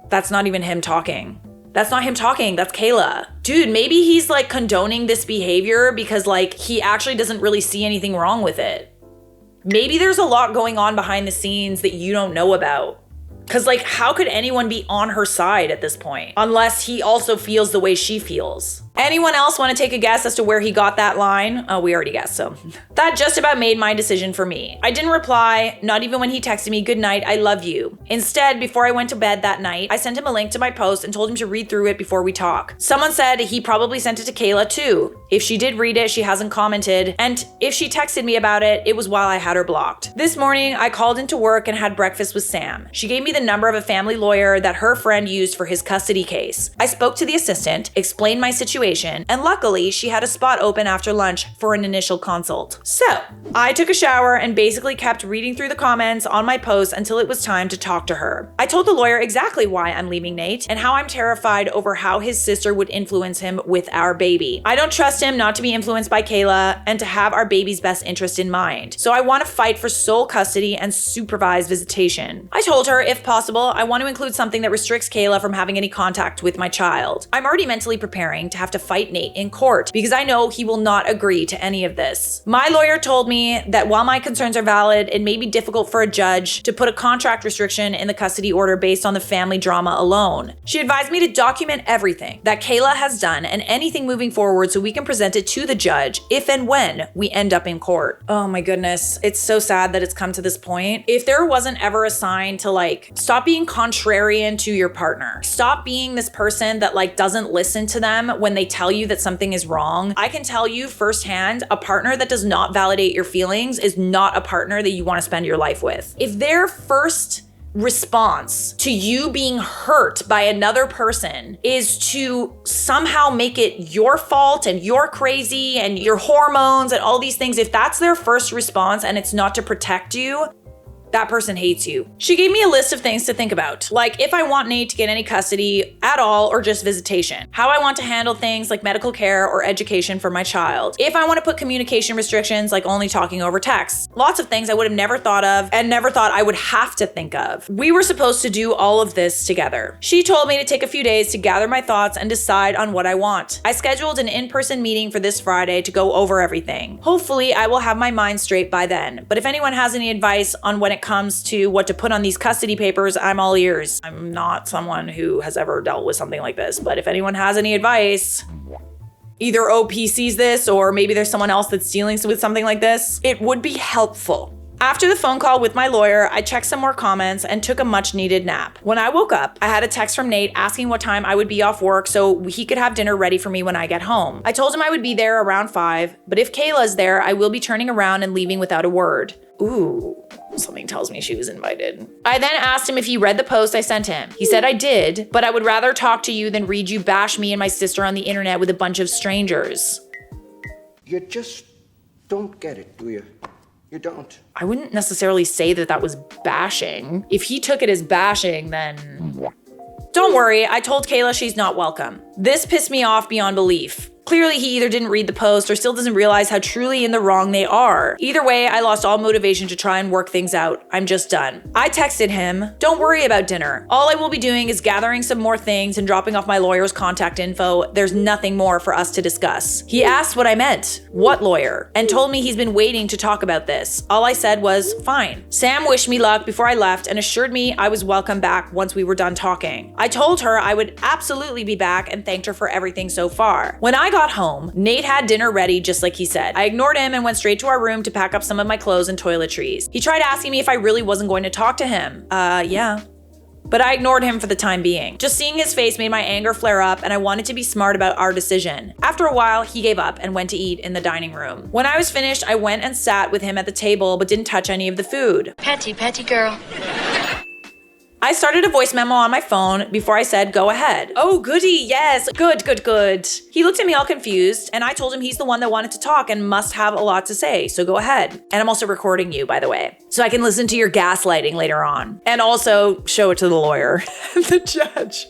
That's not even him talking. That's not him talking, that's Kayla. Dude, maybe he's like condoning this behavior because like he actually doesn't really see anything wrong with it. Maybe there's a lot going on behind the scenes that you don't know about. Cause like, how could anyone be on her side at this point? Unless he also feels the way she feels. Anyone else want to take a guess as to where he got that line? Oh, we already guessed, so. That just about made my decision for me. I didn't reply, not even when he texted me, good night, I love you. Instead, before I went to bed that night, I sent him a link to my post and told him to read through it before we talk. Someone said he probably sent it to Kayla too. If she did read it, she hasn't commented. And if she texted me about it, it was while I had her blocked. This morning, I called into work and had breakfast with Sam. She gave me the number of a family lawyer that her friend used for his custody case. I spoke to the assistant, explained my situation, and luckily she had a spot open after lunch for an initial consult. So I took a shower and basically kept reading through the comments on my post until it was time to talk to her. I told the lawyer exactly why I'm leaving Nate and how I'm terrified over how his sister would influence him with our baby. I don't trust him not to be influenced by Kayla and to have our baby's best interest in mind. So I want to fight for sole custody and supervised visitation. I told her, if possible, I want to include something that restricts Kayla from having any contact with my child. I'm already mentally preparing to have to fight Nate in court because I know he will not agree to any of this. My lawyer told me that while my concerns are valid, it may be difficult for a judge to put a contract restriction in the custody order based on the family drama alone. She advised me to document everything that Kayla has done and anything moving forward so we can present it to the judge if and when we end up in court. Oh my goodness, it's so sad that it's come to this point. If there wasn't ever a sign to like, stop being contrarian to your partner. Stop being this person that like doesn't listen to them when they tell you that something is wrong. I can tell you firsthand, a partner that does not validate your feelings is not a partner that you want to spend your life with. If their first response to you being hurt by another person is to somehow make it your fault and you're crazy and your hormones and all these things, if that's their first response and it's not to protect you, that person hates you. She gave me a list of things to think about, like if I want Nate to get any custody at all or just visitation, how I want to handle things like medical care or education for my child, if I want to put communication restrictions like only talking over text. Lots of things I would have never thought of and never thought I would have to think of. We were supposed to do all of this together. She told me to take a few days to gather my thoughts and decide on what I want. I scheduled an in-person meeting for this Friday to go over everything. Hopefully, I will have my mind straight by then. But if anyone has any advice on when it comes to what to put on these custody papers, I'm all ears. I'm not someone who has ever dealt with something like this, but if anyone has any advice, either OP sees this or maybe there's someone else that's dealing with something like this, it would be helpful. After the phone call with my lawyer, I checked some more comments and took a much needed nap. When I woke up, I had a text from Nate asking what time I would be off work so he could have dinner ready for me when I get home. I told him I would be there around 5, but if Kayla's there, I will be turning around and leaving without a word. Ooh, something tells me she was invited. I then asked him if he read the post I sent him. He said I did, but I would rather talk to you than read you bash me and my sister on the internet with a bunch of strangers. You just don't get it, do you? You don't. I wouldn't necessarily say that that was bashing. If he took it as bashing, then... Don't worry, I told Kayla she's not welcome. This pissed me off beyond belief. Clearly, he either didn't read the post or still doesn't realize how truly in the wrong they are. Either way, I lost all motivation to try and work things out. I'm just done. I texted him, don't worry about dinner. All I will be doing is gathering some more things and dropping off my lawyer's contact info. There's nothing more for us to discuss. He asked what I meant, what lawyer, and told me he's been waiting to talk about this. All I said was, fine. Sam wished me luck before I left and assured me I was welcome back once we were done talking. I told her I would absolutely be back and thanked her for everything so far. When I got home, Nate had dinner ready just like he said. I ignored him and went straight to our room to pack up some of my clothes and toiletries. He tried asking me if I really wasn't going to talk to him. Yeah. But I ignored him for the time being. Just seeing his face made my anger flare up and I wanted to be smart about our decision. After a while, he gave up and went to eat in the dining room. When I was finished, I went and sat with him at the table but didn't touch any of the food. Petty girl. I started a voice memo on my phone before I said, go ahead. Oh, goody, yes, good. He looked at me all confused, and I told him he's the one that wanted to talk and must have a lot to say, so go ahead. And I'm also recording you, by the way, so I can listen to your gaslighting later on. And also show it to the lawyer, the judge.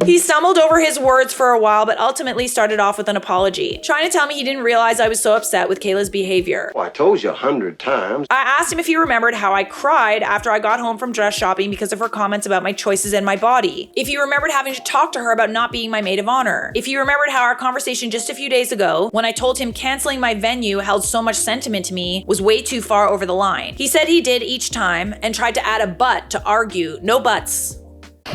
He stumbled over his words for a while, but ultimately started off with an apology, trying to tell me he didn't realize I was so upset with Kayla's behavior. Well, I told you 100 times. I asked him if he remembered how I cried after I got home from dress shopping because of her comments about my choices and my body. If he remembered having to talk to her about not being my maid of honor. If he remembered how our conversation just a few days ago, when I told him canceling my venue held so much sentiment to me, was way too far over the line. He said he did each time and tried to add a but to argue. No buts.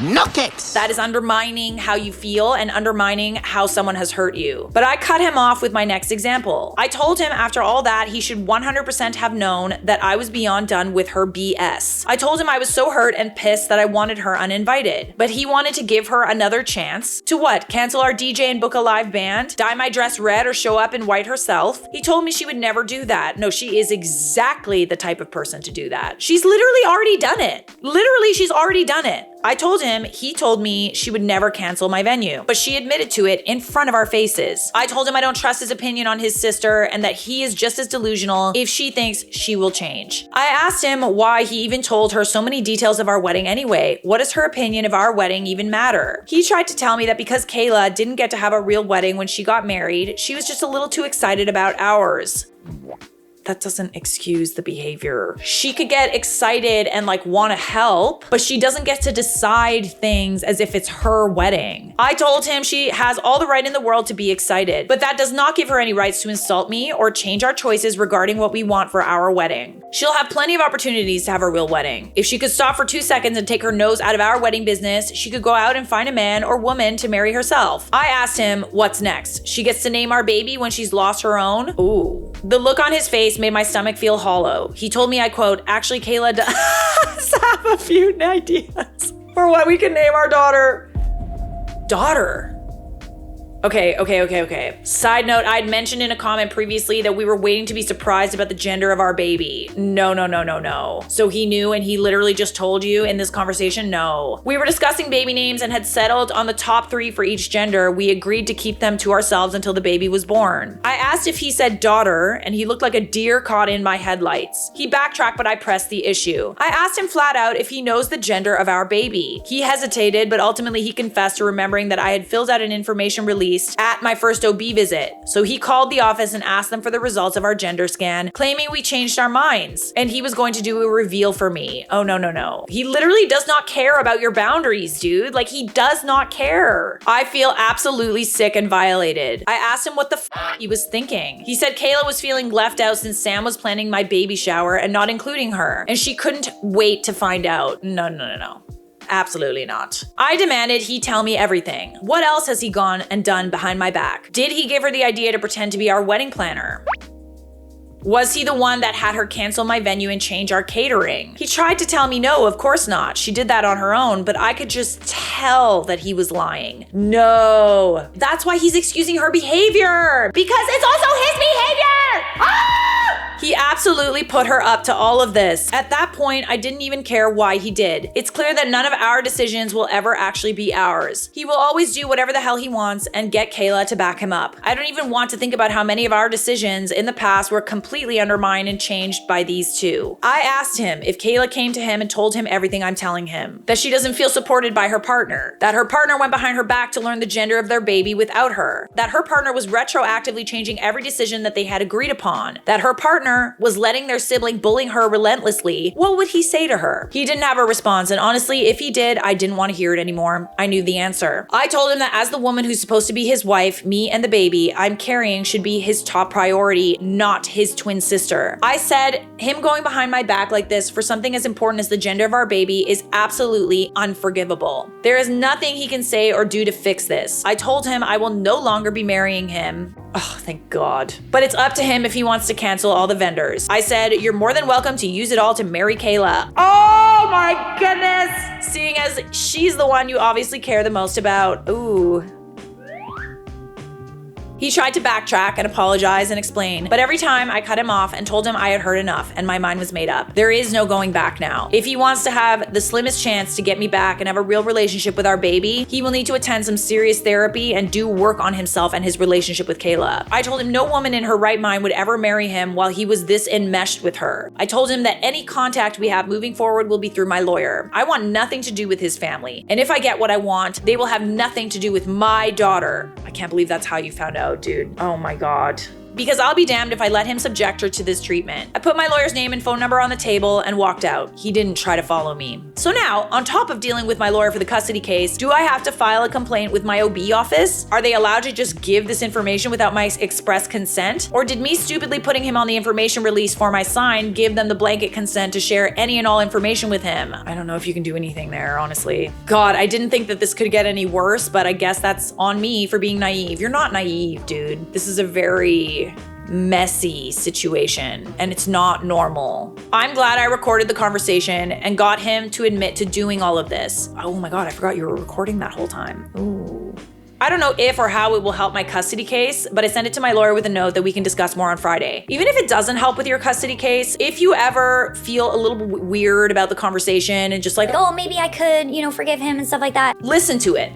Knock it! That is undermining how you feel and undermining how someone has hurt you. But I cut him off with my next example. I told him after all that he should 100% have known that I was beyond done with her BS. I told him I was so hurt and pissed that I wanted her uninvited. But he wanted to give her another chance. To what? Cancel our DJ and book a live band? Dye my dress red or show up in white herself? He told me she would never do that. No, she is exactly the type of person to do that. She's literally already done it. Literally, she's already done it. I told him, he told me she would never cancel my venue, but she admitted to it in front of our faces. I told him I don't trust his opinion on his sister and that he is just as delusional if she thinks she will change. I asked him why he even told her so many details of our wedding anyway. What does her opinion of our wedding even matter? He tried to tell me that because Kayla didn't get to have a real wedding when she got married, she was just a little too excited about ours. That doesn't excuse the behavior. She could get excited and like want to help, but she doesn't get to decide things as if it's her wedding. I told him she has all the right in the world to be excited, but that does not give her any rights to insult me or change our choices regarding what we want for our wedding. She'll have plenty of opportunities to have a real wedding. If she could stop for 2 seconds and take her nose out of our wedding business, she could go out and find a man or woman to marry herself. I asked him, what's next? She gets to name our baby when she's lost her own? Ooh. The look on his face made my stomach feel hollow. He told me, I quote, actually, Kayla does have a few ideas for what we can name our daughter. Daughter? Okay. Side note, I'd mentioned in a comment previously that we were waiting to be surprised about the gender of our baby. No. So he knew and he literally just told you in this conversation? No. We were discussing baby names and had settled on the top 3 for each gender. We agreed to keep them to ourselves until the baby was born. I asked if he said daughter and he looked like a deer caught in my headlights. He backtracked, but I pressed the issue. I asked him flat out if he knows the gender of our baby. He hesitated, but ultimately he confessed to remembering that I had filled out an information release at my first OB visit. So he called the office and asked them for the results of our gender scan, claiming we changed our minds and he was going to do a reveal for me. Oh, no. He literally does not care about your boundaries, dude. Like, he does not care. I feel absolutely sick and violated. I asked him what the he was thinking. He said Kayla was feeling left out since Sam was planning my baby shower and not including her, and she couldn't wait to find out. No. Absolutely not. I demanded he tell me everything. What else has he gone and done behind my back? Did he give her the idea to pretend to be our wedding planner? Was he the one that had her cancel my venue and change our catering? He tried to tell me no, of course not. She did that on her own, but I could just tell that he was lying. No. That's why he's excusing her behavior. Because it's also his behavior! Ah! He absolutely put her up to all of this. At that point, I didn't even care why he did. It's clear that none of our decisions will ever actually be ours. He will always do whatever the hell he wants and get Kayla to back him up. I don't even want to think about how many of our decisions in the past were completely undermined and changed by these two. I asked him if Kayla came to him and told him everything I'm telling him. That she doesn't feel supported by her partner. That her partner went behind her back to learn the gender of their baby without her. That her partner was retroactively changing every decision that they had agreed upon. That her partner was letting their sibling bullying her relentlessly. What would he say to her? He didn't have a response, and honestly, if he did, I didn't want to hear it anymore. I knew the answer. I told him that as the woman who's supposed to be his wife, me and the baby I'm carrying should be his top priority, not his twin sister. I said him going behind my back like this for something as important as the gender of our baby is absolutely unforgivable. There is nothing he can say or do to fix this. I told him I will no longer be marrying him. Oh, thank God. But it's up to him if he wants to cancel all the vendors. I said, you're more than welcome to use it all to marry Kayla. Oh my goodness! Seeing as she's the one you obviously care the most about. Ooh. He tried to backtrack and apologize and explain, but every time I cut him off and told him I had heard enough and my mind was made up. There is no going back now. If he wants to have the slimmest chance to get me back and have a real relationship with our baby, he will need to attend some serious therapy and do work on himself and his relationship with Kayla. I told him no woman in her right mind would ever marry him while he was this enmeshed with her. I told him that any contact we have moving forward will be through my lawyer. I want nothing to do with his family. And if I get what I want, they will have nothing to do with my daughter. I can't believe that's how you found out. Dude. Oh my God. Because I'll be damned if I let him subject her to this treatment. I put my lawyer's name and phone number on the table and walked out. He didn't try to follow me. So now, on top of dealing with my lawyer for the custody case, do I have to file a complaint with my OB office? Are they allowed to just give this information without my express consent? Or did me stupidly putting him on the information release form I signed give them the blanket consent to share any and all information with him? I don't know if you can do anything there, honestly. God, I didn't think that this could get any worse, but I guess that's on me for being naive. You're not naive, dude. This is a very messy situation and it's not normal. I'm glad I recorded the conversation and got him to admit to doing all of this. Oh my God, I forgot you were recording that whole time. Ooh. I don't know if or how it will help my custody case, but I sent it to my lawyer with a note that we can discuss more on Friday. Even if it doesn't help with your custody case, if you ever feel a little weird about the conversation and just like, oh, maybe I could, forgive him and stuff like that, listen to it.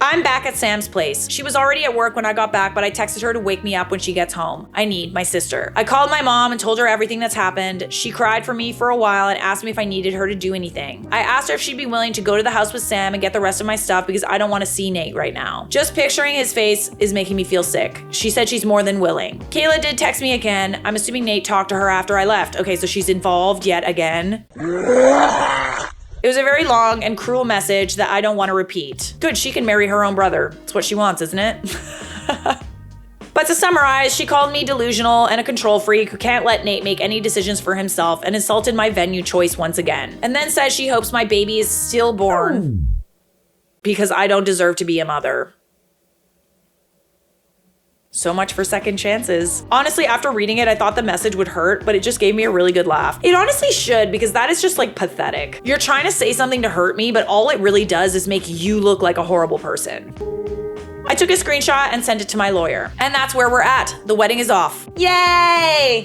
I'm back at Sam's place. She was already at work when I got back, but I texted her to wake me up when she gets home. I need my sister. I called my mom and told her everything that's happened. She cried for me for a while and asked me if I needed her to do anything. I asked her if she'd be willing to go to the house with Sam and get the rest of my stuff because I don't want to see Nate right now. Just picturing his face is making me feel sick. She said she's more than willing. Kayla did text me again. I'm assuming Nate talked to her after I left. Okay, so she's involved yet again. It was a very long and cruel message that I don't want to repeat. Good, she can marry her own brother. It's what she wants, isn't it? But to summarize, she called me delusional and a control freak who can't let Nate make any decisions for himself and insulted my venue choice once again. And then says she hopes my baby is stillborn because I don't deserve to be a mother. So much for second chances. Honestly, after reading it, I thought the message would hurt, but it just gave me a really good laugh. It honestly should, because that is just like pathetic. You're trying to say something to hurt me, but all it really does is make you look like a horrible person. I took a screenshot and sent it to my lawyer. And that's where we're at. The wedding is off. Yay!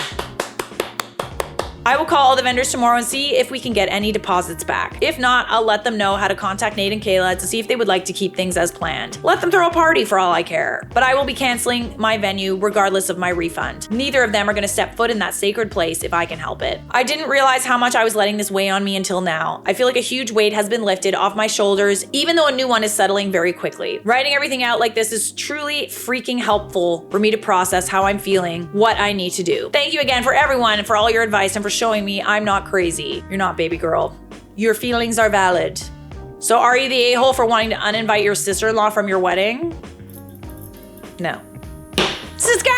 I will call all the vendors tomorrow and see if we can get any deposits back. If not, I'll let them know how to contact Nate and Kayla to see if they would like to keep things as planned. Let them throw a party for all I care. But I will be canceling my venue regardless of my refund. Neither of them are gonna step foot in that sacred place if I can help it. I didn't realize how much I was letting this weigh on me until now. I feel like a huge weight has been lifted off my shoulders, even though a new one is settling very quickly. Writing everything out like this is truly freaking helpful for me to process how I'm feeling, what I need to do. Thank you again for everyone and for all your advice and for showing me I'm not crazy. You're not, baby girl. Your feelings are valid. So are you the a-hole for wanting to uninvite your sister-in-law from your wedding? No. Subscribe!